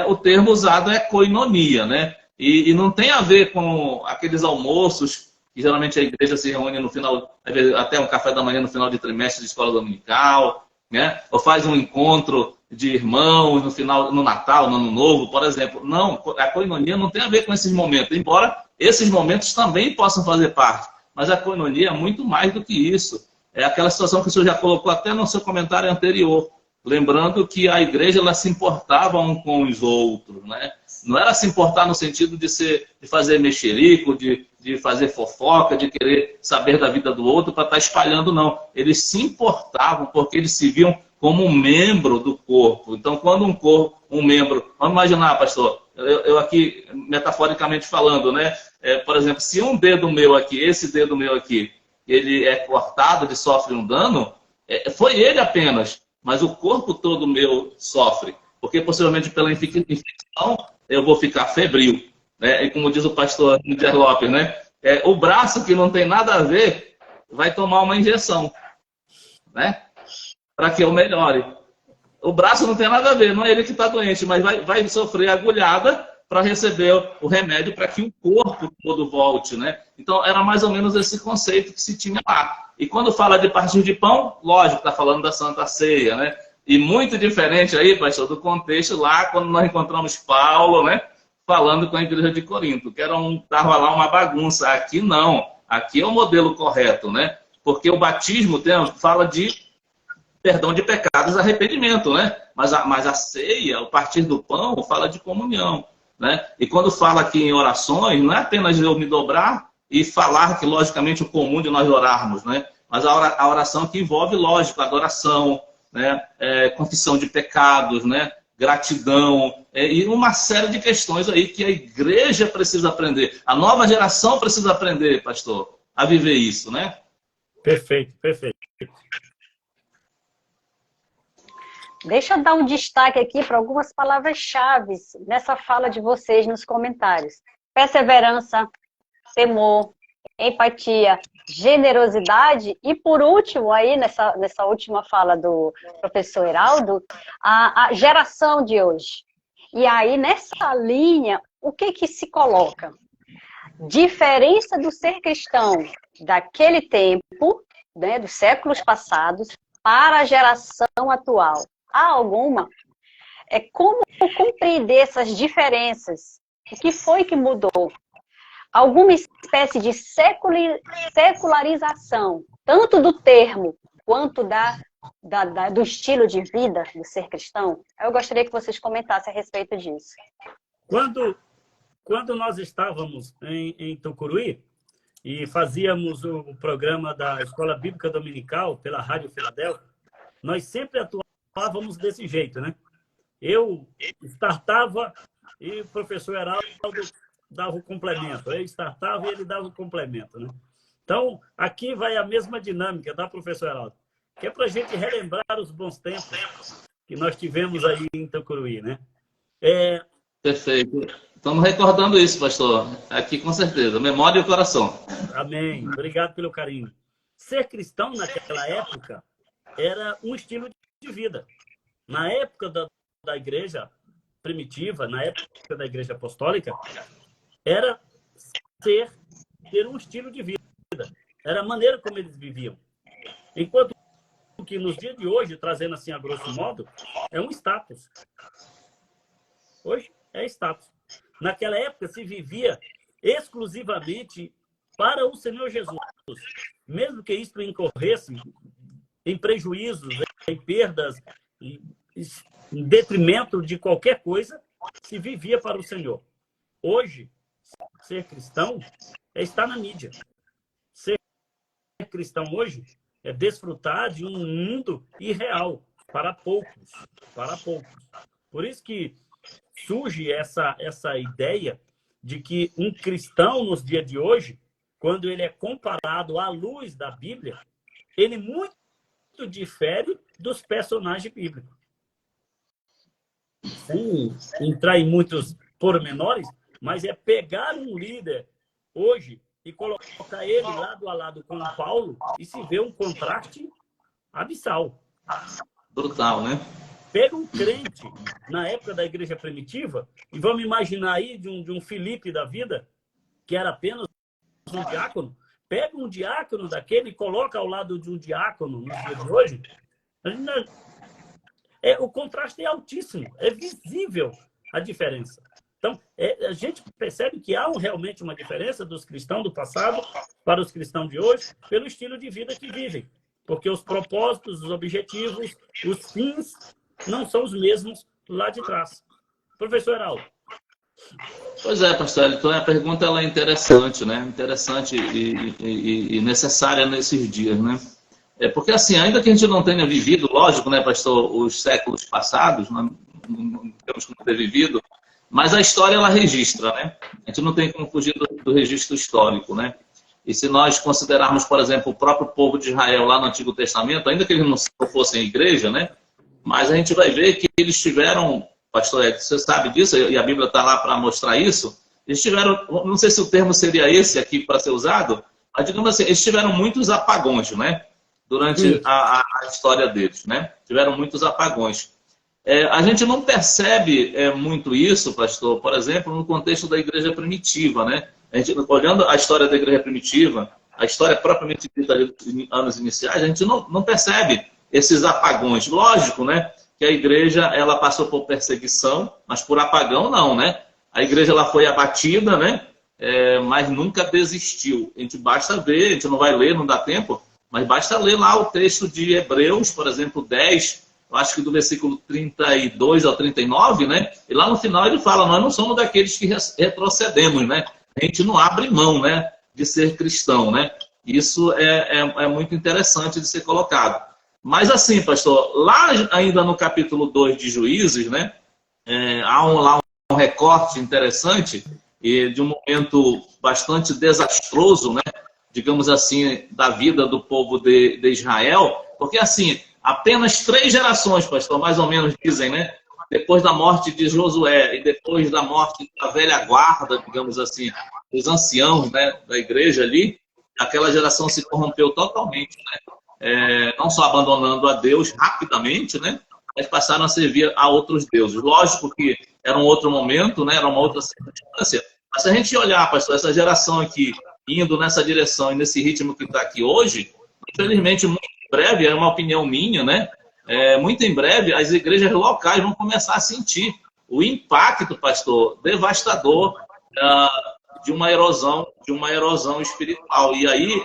o termo usado é koinonia, né? E não tem a ver com aqueles almoços que geralmente a igreja se reúne no final, até um café da manhã no final de trimestre de escola dominical, né? Ou faz um encontro de irmãos no Natal, no Ano Novo, por exemplo. Não, a koinonia não tem a ver com esses momentos, embora esses momentos também possam fazer parte. Mas a koinonia é muito mais do que isso. É aquela situação que o senhor já colocou até no seu comentário anterior. Lembrando que a igreja ela se importava um com os outros, né? Não era se importar no sentido de fazer mexerico, de fazer fofoca, de querer saber da vida do outro para estar espalhando, não. Eles se importavam porque eles se viam como um membro do corpo. Então, quando um membro... Vamos imaginar, pastor, eu aqui, metaforicamente falando, né? Por exemplo, se um dedo meu aqui, esse dedo meu aqui, ele é cortado, ele sofre um dano, foi ele apenas, mas o corpo todo meu sofre. Porque, possivelmente, pela infecção, eu vou ficar febril. Né? E como diz o pastor Nieder Lopes, né? O braço, que não tem nada a ver, vai tomar uma injeção, né? Para que eu melhore. O braço não tem nada a ver, não é ele que está doente, mas vai sofrer agulhada para receber o remédio para que o corpo todo volte, né? Então, era mais ou menos esse conceito que se tinha lá. E quando fala de partir de pão, lógico, está falando da Santa Ceia, né? E muito diferente aí, pastor, do contexto lá, quando nós encontramos Paulo, né? Falando com a igreja de Corinto, que estava lá uma bagunça. Aqui não. Aqui é o modelo correto, né? Porque o batismo fala de perdão de pecados, arrependimento, né? Mas a ceia, o partir do pão, fala de comunhão, né? E quando fala aqui em orações, não é apenas eu me dobrar e falar que, logicamente, o comum de nós orarmos, né? Mas a oração que envolve, lógico, adoração, né? Confissão de pecados, né? Gratidão, e uma série de questões aí que a igreja precisa aprender. A nova geração precisa aprender, pastor, a viver isso, né? Perfeito, perfeito. Deixa eu dar um destaque aqui para algumas palavras-chave nessa fala de vocês nos comentários. Perseverança, temor, empatia, generosidade e, por último, aí nessa última fala do professor Heraldo, a geração de hoje. E aí, nessa linha, o que se coloca? Diferença do ser cristão daquele tempo, né, dos séculos passados, para a geração atual. Há alguma? Como compreender essas diferenças? O que foi que mudou? Alguma espécie de secularização, tanto do termo quanto do estilo de vida do ser cristão? Eu gostaria que vocês comentassem a respeito disso. Quando nós estávamos em Tucuruí e fazíamos o programa da Escola Bíblica Dominical pela Rádio Filadélfia, nós sempre atuávamos desse jeito, né? Eu startava e o professor Heraldo dava o complemento. Eu startava e ele dava o complemento, né? Então, aqui vai a mesma dinâmica, tá, professor Heraldo? Que é para a gente relembrar os bons tempos que nós tivemos aí em Tucuruí, né? Perfeito. Estamos recordando isso, pastor. Aqui, com certeza. Memória e o coração. Amém. Obrigado pelo carinho. Ser cristão naquela época era um estilo de vida. Na época da igreja primitiva, na época da igreja apostólica, era ter um estilo de vida. Era a maneira como eles viviam. Enquanto que nos dias de hoje, trazendo assim a grosso modo, é um status. Hoje é status. Naquela época se vivia exclusivamente para o Senhor Jesus. Mesmo que isso incorresse em prejuízos, em perdas, em detrimento de qualquer coisa, se vivia para o Senhor. Hoje, ser cristão é estar na mídia. Ser cristão hoje é desfrutar de um mundo irreal para poucos. Para poucos. Por isso que surge essa ideia de que um cristão nos dias de hoje, quando ele é comparado à luz da Bíblia, ele muito difere dos personagens bíblicos. Sem entrar em muitos pormenores, mas é pegar um líder hoje e colocar ele lado a lado com o Paulo e se vê um contraste abissal. Brutal, né? Pega um crente na época da igreja primitiva e vamos imaginar aí de um Filipe da vida, que era apenas um diácono. Pega um diácono daquele e coloca ao lado de um diácono no dia de hoje. O contraste é altíssimo, é visível a diferença. Então, a gente percebe que há realmente uma diferença dos cristãos do passado para os cristãos de hoje pelo estilo de vida que vivem. Porque os propósitos, os objetivos, os fins não são os mesmos lá de trás. Professor Heraldo. Pois é, pastor. Então, a pergunta ela é interessante, né? Interessante e necessária nesses dias, né? Porque assim, ainda que a gente não tenha vivido, lógico, né, pastor, os séculos passados, não temos como ter vivido, mas a história ela registra, né? A gente não tem como fugir do registro histórico, né? E se nós considerarmos, por exemplo, o próprio povo de Israel lá no Antigo Testamento, ainda que eles não fossem igreja, né? Mas a gente vai ver que eles tiveram, pastor Ed, você sabe disso, e a Bíblia está lá para mostrar isso, eles tiveram, não sei se o termo seria esse aqui para ser usado, mas digamos assim, eles tiveram muitos apagões, né? Durante a história deles, né? Tiveram muitos apagões. A gente não percebe muito isso, pastor, por exemplo, no contexto da igreja primitiva, né? A gente, olhando a história da igreja primitiva, a história propriamente dita dos anos iniciais, a gente não percebe esses apagões. Lógico, né? Que a igreja ela passou por perseguição, mas por apagão não, né? A igreja ela foi abatida, né? Mas nunca desistiu. A gente basta ver, a gente não vai ler, não dá tempo, mas basta ler lá o texto de Hebreus, por exemplo, 10, eu acho que do versículo 32 ao 39, né? E lá no final ele fala, nós não somos daqueles que retrocedemos, né? A gente não abre mão, né, de ser cristão, né? Isso é muito interessante de ser colocado. Mas assim, pastor, lá ainda no capítulo 2 de Juízes, né? Há lá um recorte interessante e de um momento bastante desastroso, né? Digamos assim, da vida do povo de Israel, porque assim, apenas 3 gerações, pastor, mais ou menos dizem, né? Depois da morte de Josué e depois da morte da velha guarda, digamos assim, os anciãos, né, da igreja ali, aquela geração se corrompeu totalmente, né? Não só abandonando a Deus rapidamente, né? Mas passaram a servir a outros deuses. Lógico que era um outro momento, né? Era uma outra circunstância. Mas se a gente olhar, pastor, essa geração aqui indo nessa direção e nesse ritmo que está aqui hoje, infelizmente, muito em breve, é uma opinião minha, né? Muito em breve, as igrejas locais vão começar a sentir o impacto, pastor, devastador de uma erosão espiritual. E aí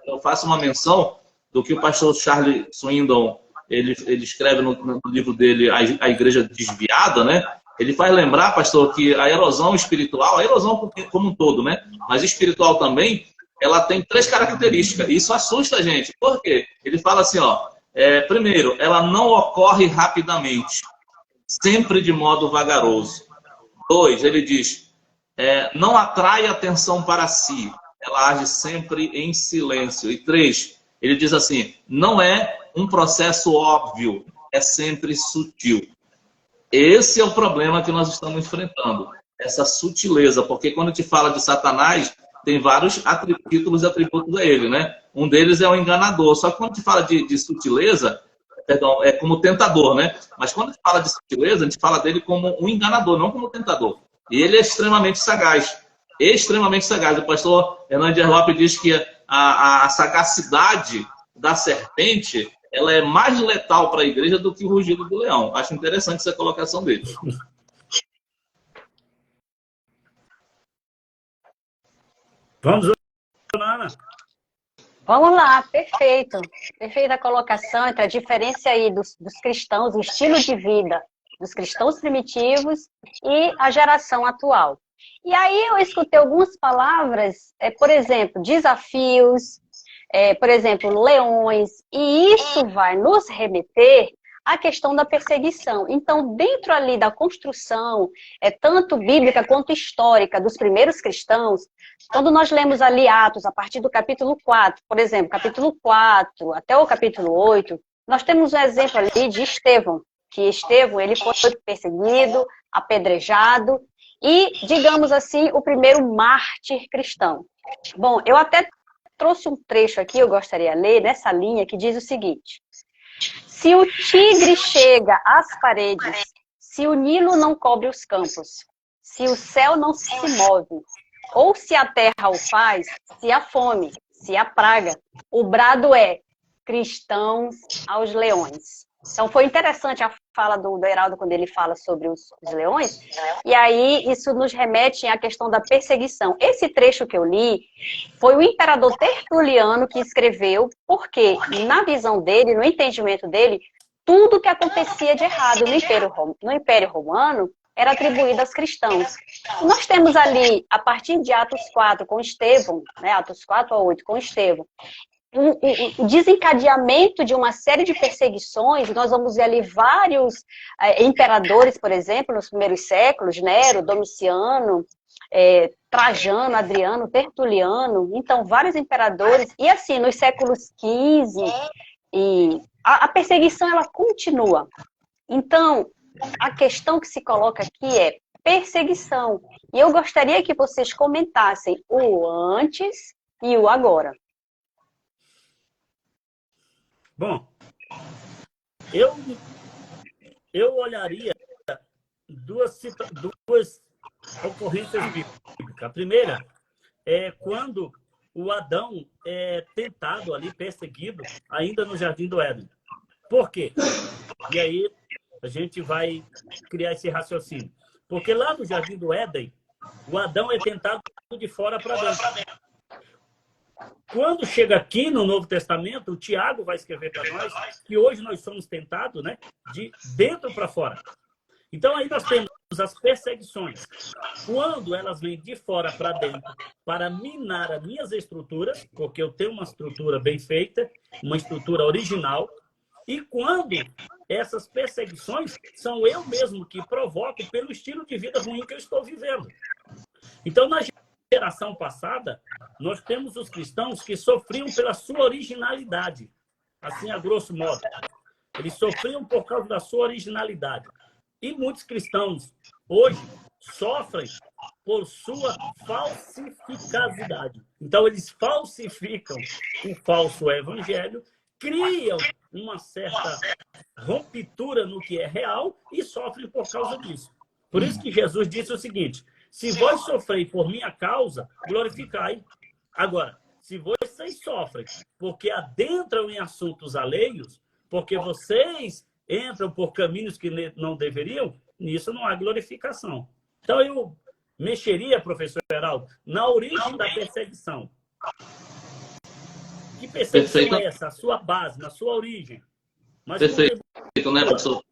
eu faço uma menção do que o pastor Charles Swindoll ele escreve no livro dele, A Igreja Desviada, né? Ele faz lembrar, pastor, que a erosão espiritual, a erosão como um todo, né? Mas espiritual também, ela tem 3 características. E isso assusta a gente. Por quê? Ele fala assim, ó, primeiro, ela não ocorre rapidamente, sempre de modo vagaroso. 2, ele diz, não atrai atenção para si, ela age sempre em silêncio. E 3, ele diz assim, não é um processo óbvio, é sempre sutil. Esse é o problema que nós estamos enfrentando, essa sutileza, porque quando a gente fala de Satanás, tem vários títulos e atributos a ele, né? Um deles é o enganador, só que quando a gente fala de sutileza, perdão, é como tentador, né? Mas quando a gente fala de sutileza, a gente fala dele como um enganador, não como tentador. E ele é extremamente sagaz, extremamente sagaz. O pastor Hernandes Lopes diz que a sagacidade da serpente ela é mais letal para a igreja do que o rugido do leão. Acho interessante essa colocação dele. Vamos, Ana. Vamos lá, perfeito. Perfeita colocação entre a diferença aí dos cristãos, o estilo de vida dos cristãos primitivos e a geração atual. E aí eu escutei algumas palavras, por exemplo, desafios, por exemplo, leões, e isso vai nos remeter à questão da perseguição. Então, dentro ali da construção, tanto bíblica quanto histórica, dos primeiros cristãos, quando nós lemos ali Atos, a partir do capítulo 4, por exemplo, capítulo 4 até o capítulo 8, nós temos um exemplo ali de Estevão, que Estevão ele foi perseguido, apedrejado, e, digamos assim, o primeiro mártir cristão. Bom, eu até trouxe um trecho aqui, eu gostaria de ler, nessa linha, que diz o seguinte: se o tigre chega às paredes, se o Nilo não cobre os campos, se o céu não se move, ou se a terra o faz, se há fome, se há praga, o brado é cristãos aos leões. Então foi interessante a fala do Heraldo quando ele fala sobre os leões, e aí isso nos remete à questão da perseguição. Esse trecho que eu li foi o imperador Tertuliano que escreveu, porque na visão dele, no entendimento dele, tudo que acontecia de errado no Império Romano era atribuído aos cristãos. Nós temos ali, a partir de Atos 4 com Estevão, né, Atos 4 a 8 com Estevão, o desencadeamento de uma série de perseguições. Nós vamos ver ali vários imperadores, por exemplo, nos primeiros séculos, Nero, Domiciano, Trajano, Adriano, Tertuliano, então vários imperadores, e assim, nos séculos XV, e a perseguição ela continua. Então, a questão que se coloca aqui é perseguição, e eu gostaria que vocês comentassem o antes e o agora. Bom, eu olharia duas ocorrências bíblicas. A primeira é quando o Adão é tentado ali, perseguido, ainda no Jardim do Éden. Por quê? E aí a gente vai criar esse raciocínio. Porque lá no Jardim do Éden, o Adão é tentado de fora para dentro. Quando chega aqui no Novo Testamento, o Tiago vai escrever para nós que hoje nós somos tentados, né, de dentro para fora. Então aí nós temos as perseguições. Quando elas vêm de fora para dentro para minar as minhas estruturas, porque eu tenho uma estrutura bem feita, uma estrutura original, e quando essas perseguições são eu mesmo que provoco pelo estilo de vida ruim que eu estou vivendo. Então, na geração passada, nós temos os cristãos que sofriam pela sua originalidade. Assim, a grosso modo. Eles sofriam por causa da sua originalidade. E muitos cristãos, hoje, sofrem por sua falsificasidade. Então, eles falsificam o falso evangelho, criam uma certa ruptura no que é real e sofrem por causa disso. Por isso que Jesus disse o seguinte: se vós sofreis por minha causa, glorificai. Agora, se vocês sofrem porque adentram em assuntos alheios, porque vocês entram por caminhos que não deveriam, nisso não há glorificação. Então, eu mexeria, professor Heraldo, na origem da perseguição. Que perseguição é essa? A sua base, na sua origem. Mas perfeito, né, professor?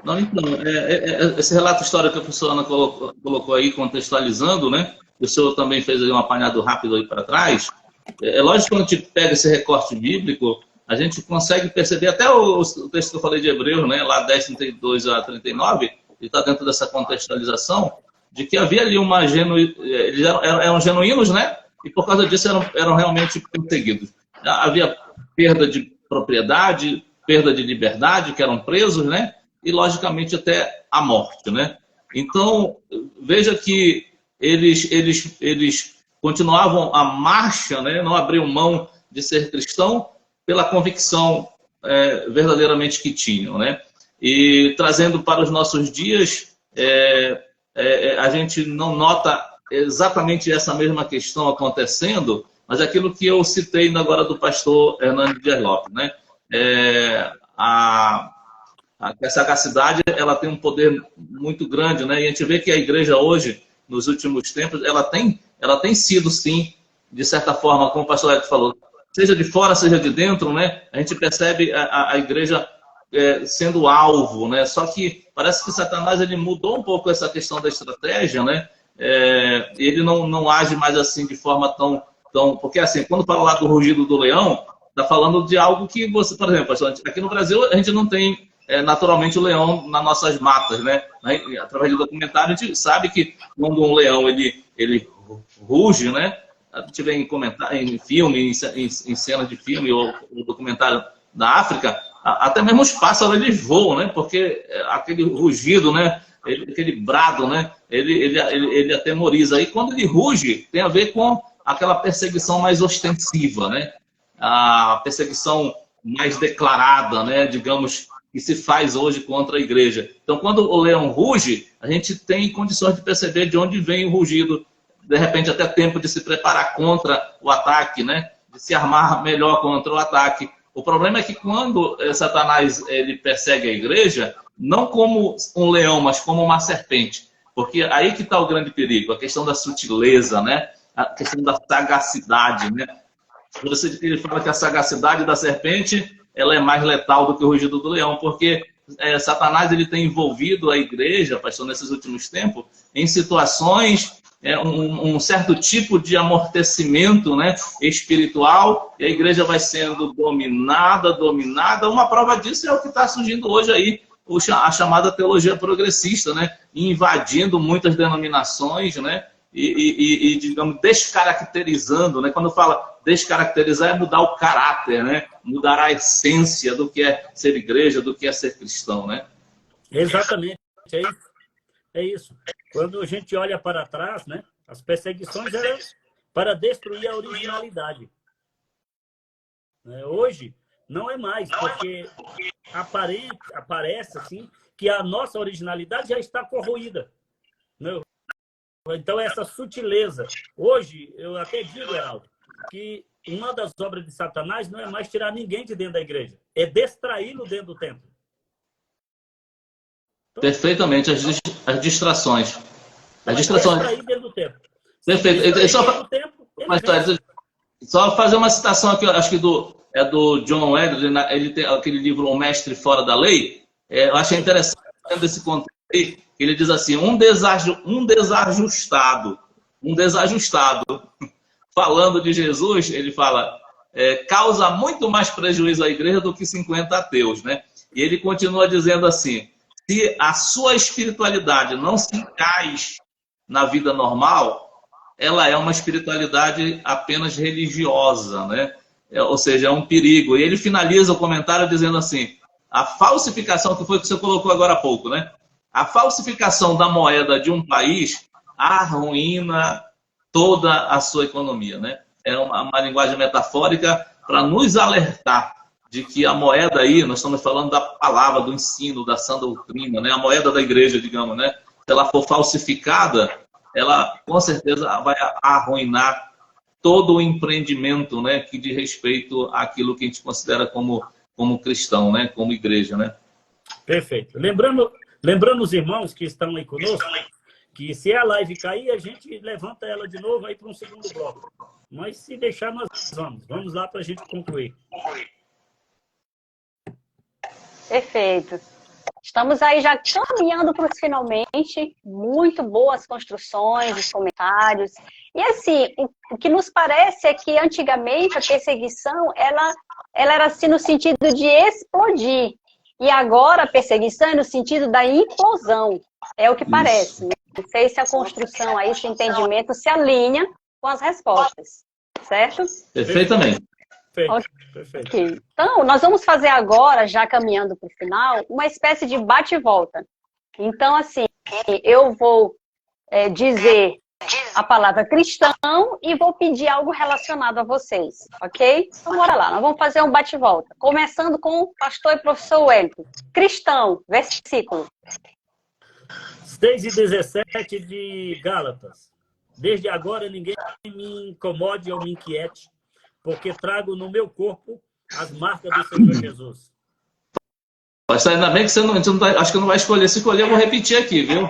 Não, então, esse relato histórico que a professora Ana colocou aí, contextualizando, né? O senhor também fez aí um apanhado rápido aí para trás. É lógico que quando a gente pega esse recorte bíblico, a gente consegue perceber, até o texto que eu falei de Hebreus, né, lá 10, 32 a 39, ele está dentro dessa contextualização, de que havia ali uma eles eram genuínos, né? E por causa disso eram realmente perseguidos. Havia perda de propriedade, perda de liberdade, que eram presos, né? E, logicamente, até a morte, né? Então, veja que eles continuavam a marcha, né? Não abriam mão de ser cristão pela convicção verdadeiramente que tinham, né? E trazendo para os nossos dias, a gente não nota exatamente essa mesma questão acontecendo, mas aquilo que eu citei agora do pastor Hernandes Dias Lopes, né? A sagacidade, ela tem um poder muito grande, né? E a gente vê que a igreja hoje, nos últimos tempos, ela tem sido, sim, de certa forma, como o pastor Hélio falou, seja de fora, seja de dentro, né? A gente percebe a igreja sendo alvo, né? Só que parece que Satanás ele mudou um pouco essa questão da estratégia, né? Ele não age mais assim de forma tão... Porque assim, quando fala lá do rugido do leão, está falando de algo que você, por exemplo, aqui no Brasil a gente não tem naturalmente o leão nas nossas matas, né? Através do documentário a gente sabe que quando um leão ele ruge, né? A gente vê em filme, em cenas de filme ou documentário da África, até mesmo os pássaros eles voam, né? Porque aquele rugido, né? Aquele brado, né? Ele atemoriza. E quando ele ruge, tem a ver com aquela perseguição mais ostensiva, né? A perseguição mais declarada, né? Digamos, que se faz hoje contra a igreja. Então, quando o leão ruge, a gente tem condições de perceber de onde vem o rugido. De repente, até tempo de se preparar contra o ataque, né? De se armar melhor contra o ataque. O problema é que quando Satanás ele persegue a igreja, não como um leão, mas como uma serpente. Porque aí que está o grande perigo, a questão da sutileza, né? A questão da sagacidade, né? Ele fala que a sagacidade da serpente ela é mais letal do que o rugido do leão, porque Satanás ele tem envolvido a igreja, pastor, nesses últimos tempos, em situações um certo tipo de amortecimento, né, espiritual, e a igreja vai sendo dominada. Uma prova disso é o que está surgindo hoje aí, a chamada teologia progressista, né, invadindo muitas denominações, né, e digamos, descaracterizando, né, quando fala descaracterizar é mudar o caráter, né, mudar a essência do que é ser igreja, do que é ser cristão, né. Exatamente, é isso. É isso. Quando a gente olha para trás, né, as perseguições eram para destruir a originalidade. Hoje, não é mais, porque aparece assim, que a nossa originalidade já está corroída. Né? Então, essa sutileza. Hoje, eu até digo, Heraldo, que uma das obras de Satanás não é mais tirar ninguém de dentro da igreja, é distraí-lo dentro do templo. Perfeitamente, as distrações. As distrações. Dentro do tempo. Perfeito. Só fazer uma citação aqui, acho que do John Wesley, ele tem aquele livro O Mestre Fora da Lei. Eu achei interessante desse contexto aí, que ele diz assim, um desajustado, falando de Jesus, ele fala, causa muito mais prejuízo à igreja do que 50 ateus, né? E ele continua dizendo assim, se a sua espiritualidade não se encaixa na vida normal, ela é uma espiritualidade apenas religiosa, né? Ou seja, é um perigo. E ele finaliza o comentário dizendo assim, a falsificação, que foi o que você colocou agora há pouco, né? A falsificação da moeda de um país arruína toda a sua economia, né? É uma linguagem metafórica para nos alertar de que a moeda aí, nós estamos falando da palavra, do ensino, da sã doutrina, né? A moeda da igreja, digamos, né? Se ela for falsificada, ela com certeza vai arruinar todo o empreendimento, né? Que diz respeito àquilo que a gente considera como cristão, né? Como igreja, né? Perfeito. Lembrando os irmãos que estão aí conosco, que se a live cair, a gente levanta ela de novo aí para um segundo bloco. Mas se deixar, nós vamos lá para a gente concluir. Perfeito. Estamos aí já caminhando para os finalmente. Muito boas construções, os comentários. E assim, o que nos parece é que antigamente a perseguição ela era assim no sentido de explodir. E agora a perseguição é no sentido da implosão. É o que parece. Né? Não sei se a construção aí, esse entendimento se alinha com as respostas. Certo? Perfeitamente. Perfeito. Okay. Então, nós vamos fazer agora, já caminhando para o final, uma espécie de bate e volta. Então, assim, eu vou dizer a palavra cristão e vou pedir algo relacionado a vocês, ok? Então, bora lá, nós vamos fazer um bate e volta. Começando com o pastor e professor Wellington. Cristão, versículo. 6:17 de Gálatas. Desde agora ninguém me incomode ou me inquiete, porque trago no meu corpo as marcas do Senhor Jesus. Ainda bem que você não acho que não vai escolher. Se escolher, eu vou repetir aqui, viu?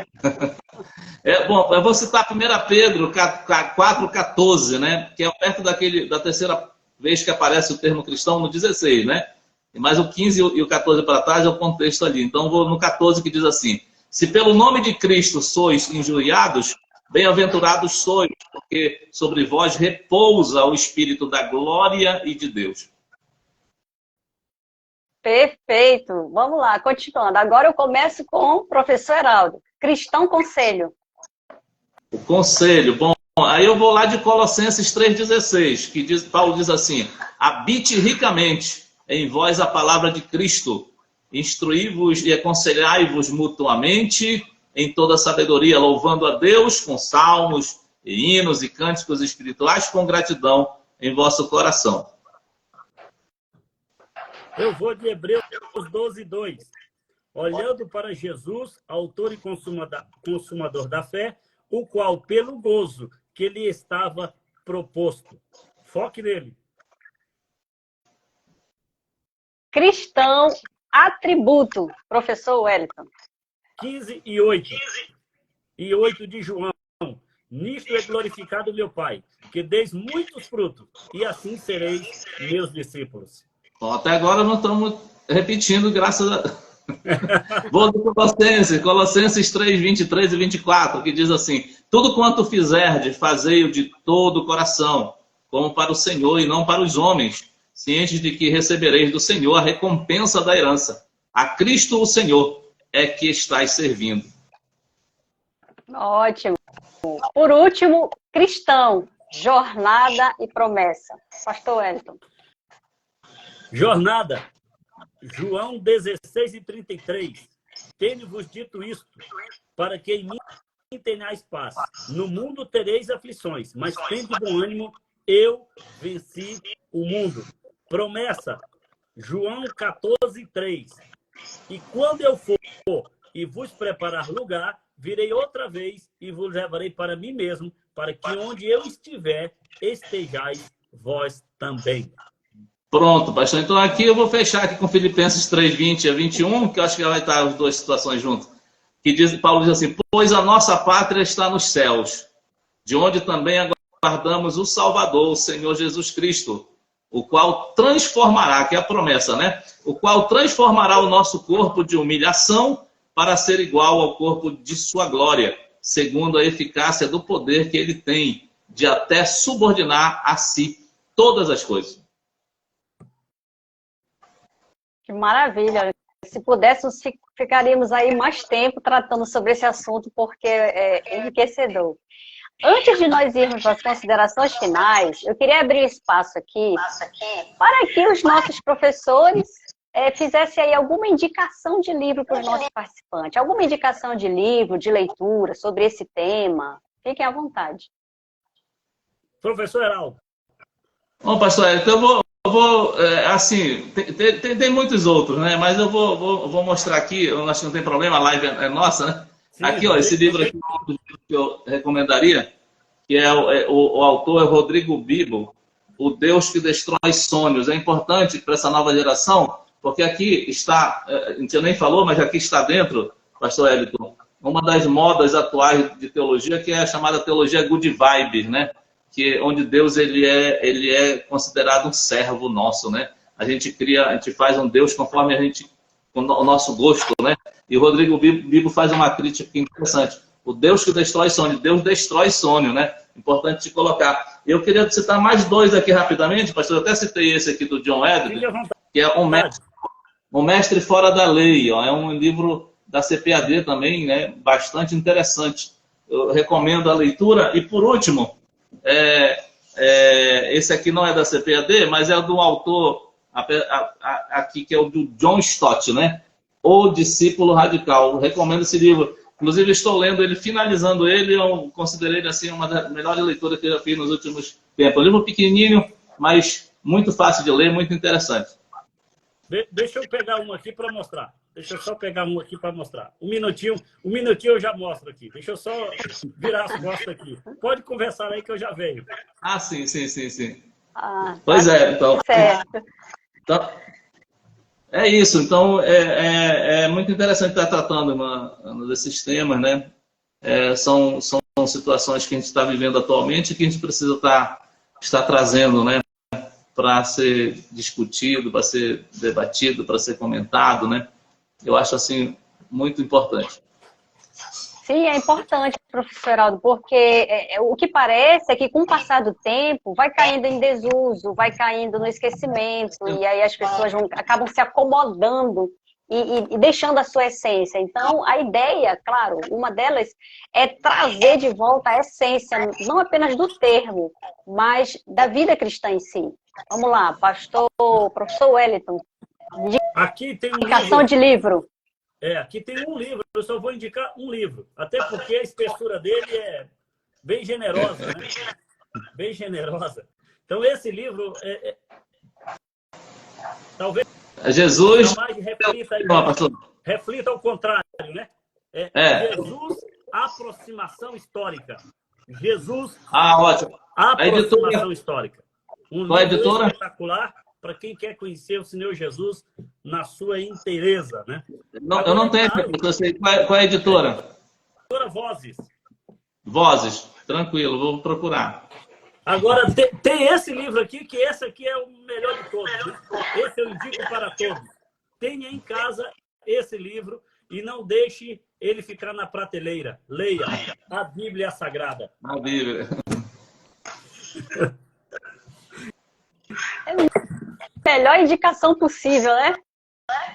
Bom, eu vou citar 1 Pedro 4,14, né? Que é perto da terceira vez que aparece o termo cristão no 16, né? Mas o 15 e o 14 para trás é o contexto ali. Então, vou no 14 que diz assim, se pelo nome de Cristo sois injuriados, bem-aventurados sois, porque sobre vós repousa o Espírito da glória e de Deus. Perfeito. Vamos lá, continuando. Agora eu começo com o professor Heraldo. Cristão conselho. O conselho. Bom, aí eu vou lá de Colossenses 3,16, que Paulo diz assim, habite ricamente em vós a palavra de Cristo, instruí-vos e aconselhai-vos mutuamente em toda sabedoria, louvando a Deus com salmos, e hinos e cânticos espirituais com gratidão em vosso coração. Eu vou de Hebreus 12:2. Olhando para Jesus, autor e consumador da fé, o qual, pelo gozo que lhe estava proposto. Foque nele. Cristão, atributo. Professor Wellington. 15:8. E 8 de João. Nisto é glorificado meu Pai, que deis muitos frutos, e assim sereis meus discípulos. Bom, até agora não estamos repetindo, graças Vou do Colossenses 3, 23 e 24, que diz assim: tudo quanto fizerdes, fazei-o de todo o coração, como para o Senhor e não para os homens, cientes de que recebereis do Senhor a recompensa da herança. A Cristo o Senhor é que estáis servindo. Ótimo. Por último, cristão, jornada e promessa. Pastor Wellington. Jornada, João 16:33. Tenho-vos dito isto, para que em mim tenhais paz. No mundo tereis aflições, mas tende bom ânimo, eu venci o mundo. Promessa, João 14:3. E quando eu for e vos preparar lugar, virei outra vez e vos levarei para mim mesmo, para que onde eu estiver, estejais vós também. Pronto, pastor. Então aqui eu vou fechar aqui com Filipenses 3, 20 a 21, que eu acho que vai estar as duas situações juntas. Que diz, Paulo diz assim: pois a nossa pátria está nos céus, de onde também aguardamos o Salvador, o Senhor Jesus Cristo, o qual transformará, que é a promessa, né? O qual transformará o nosso corpo de humilhação para ser igual ao corpo de sua glória, segundo a eficácia do poder que ele tem, de até subordinar a si todas as coisas. Que maravilha. Se pudéssemos, ficaríamos aí mais tempo tratando sobre esse assunto, porque é enriquecedor. Antes de nós irmos para as considerações finais, eu queria abrir espaço aqui para que os nossos professores fizessem aí alguma indicação de livro para os nossos participantes. Alguma indicação de livro, de leitura sobre esse tema. Fiquem à vontade. Professor Heraldo. Bom, pastor, então eu vou assim, tem muitos outros, né? Mas eu vou mostrar aqui, eu acho que não tem problema, a live é nossa, né? Sim, aqui, ó, esse livro aqui que eu recomendaria, que o autor é Rodrigo Bibo, O Deus que Destrói Sonhos. É importante para essa nova geração, porque aqui está, a gente nem falou, mas aqui está dentro, pastor Wellington, uma das modas atuais de teologia, que é a chamada teologia good vibes, né? Que onde Deus ele é considerado um servo nosso, né? A gente faz um Deus conforme o nosso gosto, né? E o Rodrigo Bibo faz uma crítica interessante. O Deus que destrói sonho, Deus destrói sonho, né? Importante te colocar. Eu queria citar mais dois aqui rapidamente, pastor. Eu até citei esse aqui do John Edwards, que é Um Mestre Fora da Lei. Ó. É um livro da CPAD também, né? Bastante interessante. Eu recomendo a leitura. E por último, esse aqui não é da CPAD, mas é do autor aqui, que é o do John Stott, né? O Discípulo Radical. Eu recomendo esse livro. Inclusive, estou lendo ele, finalizando ele. Eu considerei ele assim, uma das melhores leituras que eu já fiz nos últimos tempos. Um livro pequenininho, mas muito fácil de ler, muito interessante. Deixa eu pegar um aqui para mostrar. Deixa eu só pegar um aqui para mostrar. Um minutinho eu já mostro aqui. Deixa eu só virar as costas aqui. Pode conversar aí que eu já venho. Ah, sim. Pois é, então. Certo. Então, é isso. Então, é muito interessante estar tratando desses temas, né? São situações que a gente está vivendo atualmente e que a gente precisa estar trazendo, né? Para ser discutido, para ser debatido, para ser comentado, né? Eu acho, assim, muito importante. Sim, é importante, professor Heraldo, porque o que parece é que com o passar do tempo vai caindo em desuso, vai caindo no esquecimento, e aí as pessoas acabam se acomodando e deixando a sua essência. Então, a ideia, claro, uma delas é trazer de volta a essência, não apenas do termo, mas da vida cristã em si. Vamos lá, professor Wellington. Aqui tem indicação de livro. Aqui tem um livro, eu só vou indicar um livro, até porque a espessura dele é bem generosa, né? Bem generosa. Então, esse livro talvez Jesus reflita ao contrário, né? Jesus, aproximação histórica. Jesus, ótimo. aproximação histórica. Um Qual livro espetacular para quem quer conhecer o Senhor Jesus na sua inteireza, né? Eu não tenho, qual é a editora? Editora Vozes. Vozes, tranquilo, vou procurar. Agora, tem esse livro aqui, que esse aqui é o melhor de todos, né? Esse eu indico para todos. Tenha em casa esse livro e não deixe ele ficar na prateleira. Leia a Bíblia Sagrada. A Bíblia. É a melhor indicação possível, né?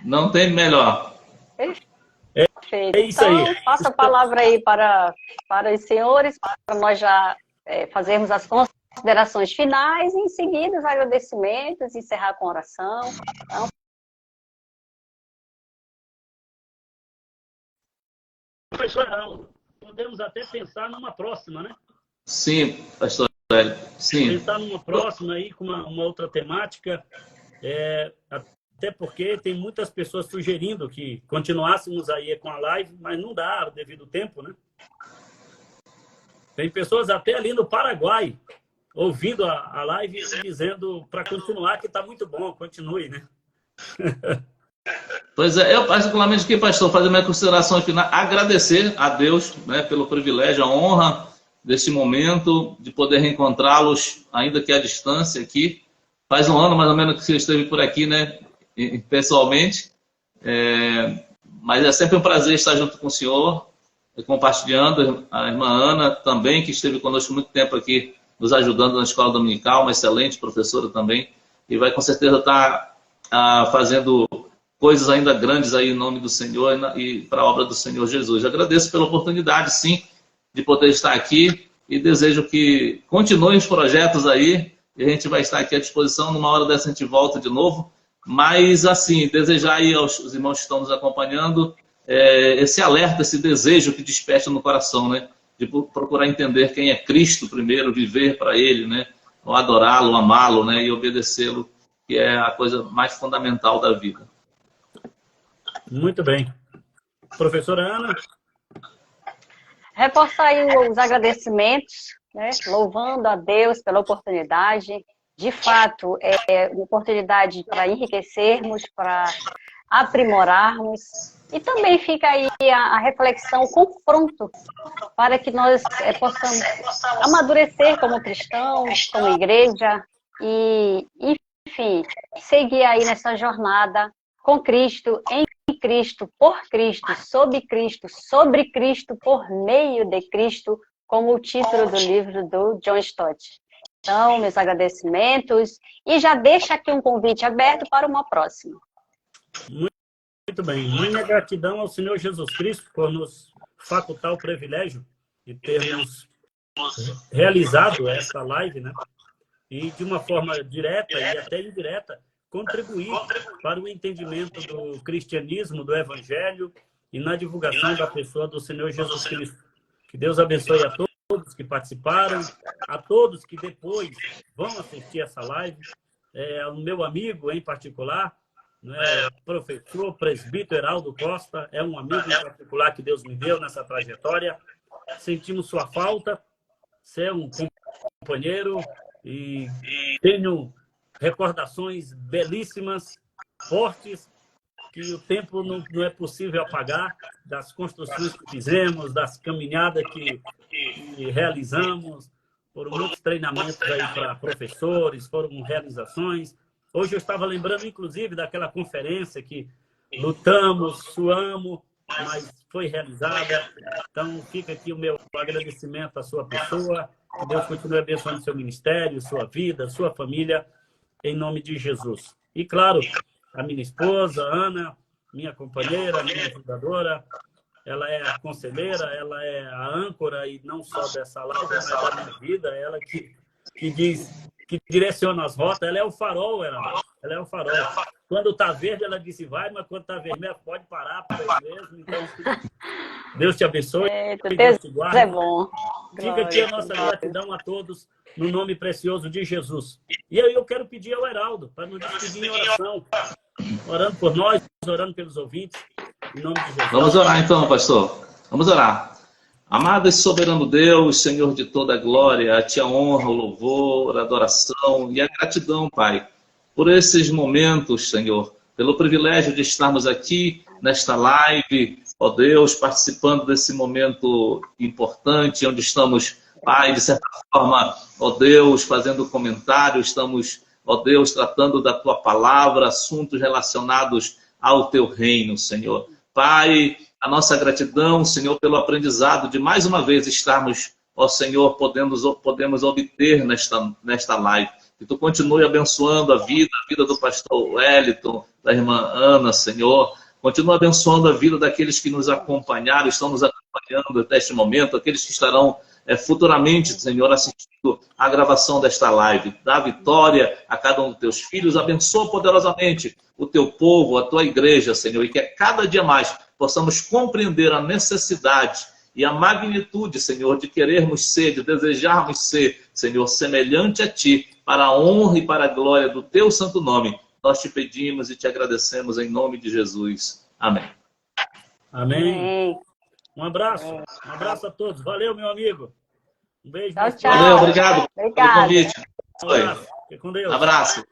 Não tem melhor. Perfeito. É isso aí. Então, passa a palavra aí para os senhores, para nós já fazermos as considerações finais e, em seguida, os agradecimentos, encerrar com oração. Então, professor Araldo, podemos até pensar numa próxima, né? Sim, pastor Hélio. Sim. Pensar numa próxima aí com uma outra temática. Até porque tem muitas pessoas sugerindo que continuássemos aí com a live, mas não dá devido ao tempo, né? Tem pessoas até ali no Paraguai ouvindo a live e dizendo para continuar que está muito bom, continue, né? Pois é, eu particularmente aqui, pastor, fazer minha consideração final, agradecer a Deus, né, pelo privilégio, a honra desse momento de poder reencontrá-los, ainda que à distância aqui. Faz um ano mais ou menos que você esteve por aqui, né, pessoalmente. Mas é sempre um prazer estar junto com o senhor, compartilhando. A irmã Ana também, que esteve conosco muito tempo aqui, nos ajudando na escola dominical, uma excelente professora também, e vai com certeza estar fazendo coisas ainda grandes aí em nome do Senhor e para a obra do Senhor Jesus. Eu agradeço pela oportunidade, sim, de poder estar aqui e desejo que continuem os projetos aí e a gente vai estar aqui à disposição. Numa hora dessa a gente volta de novo. Mas, assim, desejar aí aos irmãos que estão nos acompanhando esse alerta, esse desejo que desperta no coração, né? De procurar entender quem é Cristo primeiro, viver para Ele, né? Adorá-lo, amá-lo, né? E obedecê-lo, que é a coisa mais fundamental da vida. Muito bem. Professora Ana? reforçar aí os agradecimentos, né? Louvando a Deus pela oportunidade. De fato, é uma oportunidade para enriquecermos, para aprimorarmos. E também fica aí a reflexão, o confronto, para que nós possamos amadurecer como cristãos, como igreja, e, enfim, seguir aí nessa jornada com Cristo, em Cristo, por Cristo, sobre Cristo, por meio de Cristo, como o título do livro do John Stott. Então, meus agradecimentos, e já deixa aqui um convite aberto para uma próxima. Muito bem. Minha gratidão ao Senhor Jesus Cristo por nos facultar o privilégio de termos realizado essa live, né? E de uma forma direta e até indireta, contribuir para o entendimento do cristianismo, do evangelho e na divulgação da pessoa do Senhor Jesus Cristo. Que Deus abençoe a todos que participaram, a todos que depois vão assistir essa live, ao meu amigo em particular, professor, presbítero Heraldo Costa, é um amigo em particular que Deus me deu nessa trajetória. Sentimos sua falta, você é um companheiro e tenho recordações belíssimas, fortes, que o tempo não é possível apagar, das construções que fizemos, das caminhadas que realizamos, foram muitos treinamentos aí para professores, foram realizações. Hoje eu estava lembrando, inclusive, daquela conferência que lutamos, suamos, mas foi realizada. Então, fica aqui o meu agradecimento à sua pessoa. Que Deus continue abençoando seu ministério, sua vida, sua família, em nome de Jesus. E, claro, a minha esposa, Ana, minha companheira, minha ajudadora, ela é a conselheira, ela é a âncora, e não só dessa live, mas da minha vida, ela que diz, que direciona as rotas, ela é o farol, ela é o farol. Quando está verde, ela disse vai, mas quando está vermelho, pode parar por aí mesmo. Então, Deus te abençoe, Deus te guarde. É bom. Fica aqui a nossa gratidão a todos, no nome precioso de Jesus. E aí eu quero pedir ao Heraldo, para nos despedir em oração, orando por nós, orando pelos ouvintes, em nome de Jesus. Vamos orar então, pastor. Vamos orar. Amado e soberano Deus, Senhor de toda a glória, a Ti a honra, o louvor, a adoração e a gratidão, Pai, por esses momentos, Senhor, pelo privilégio de estarmos aqui nesta live, ó Deus, participando desse momento importante, onde estamos, Pai, de certa forma, ó Deus, fazendo comentários, estamos, ó Deus, tratando da Tua palavra, assuntos relacionados ao teu reino, Senhor. Pai, a nossa gratidão, Senhor, pelo aprendizado de mais uma vez estarmos, ó Senhor, podemos obter nesta live. Que tu continue abençoando a vida do pastor Wellington, da irmã Ana, Senhor. Continua abençoando a vida daqueles que nos acompanharam, estão nos acompanhando até este momento, aqueles que estarão futuramente, Senhor, assistindo a gravação desta live. Dá vitória a cada um dos teus filhos, abençoa poderosamente o teu povo, a tua igreja, Senhor, e que a cada dia mais possamos compreender a necessidade e a magnitude, Senhor, de querermos ser, de desejarmos ser, Senhor, semelhante a Ti, para a honra e para a glória do Teu santo nome. Nós te pedimos e te agradecemos em nome de Jesus. Amém. Amém. Um abraço. Um abraço a todos. Valeu, meu amigo. Um beijo. Tchau, tchau. Valeu, obrigado pelo Obrigada. convite. Um abraço. Fique com Deus. Abraço.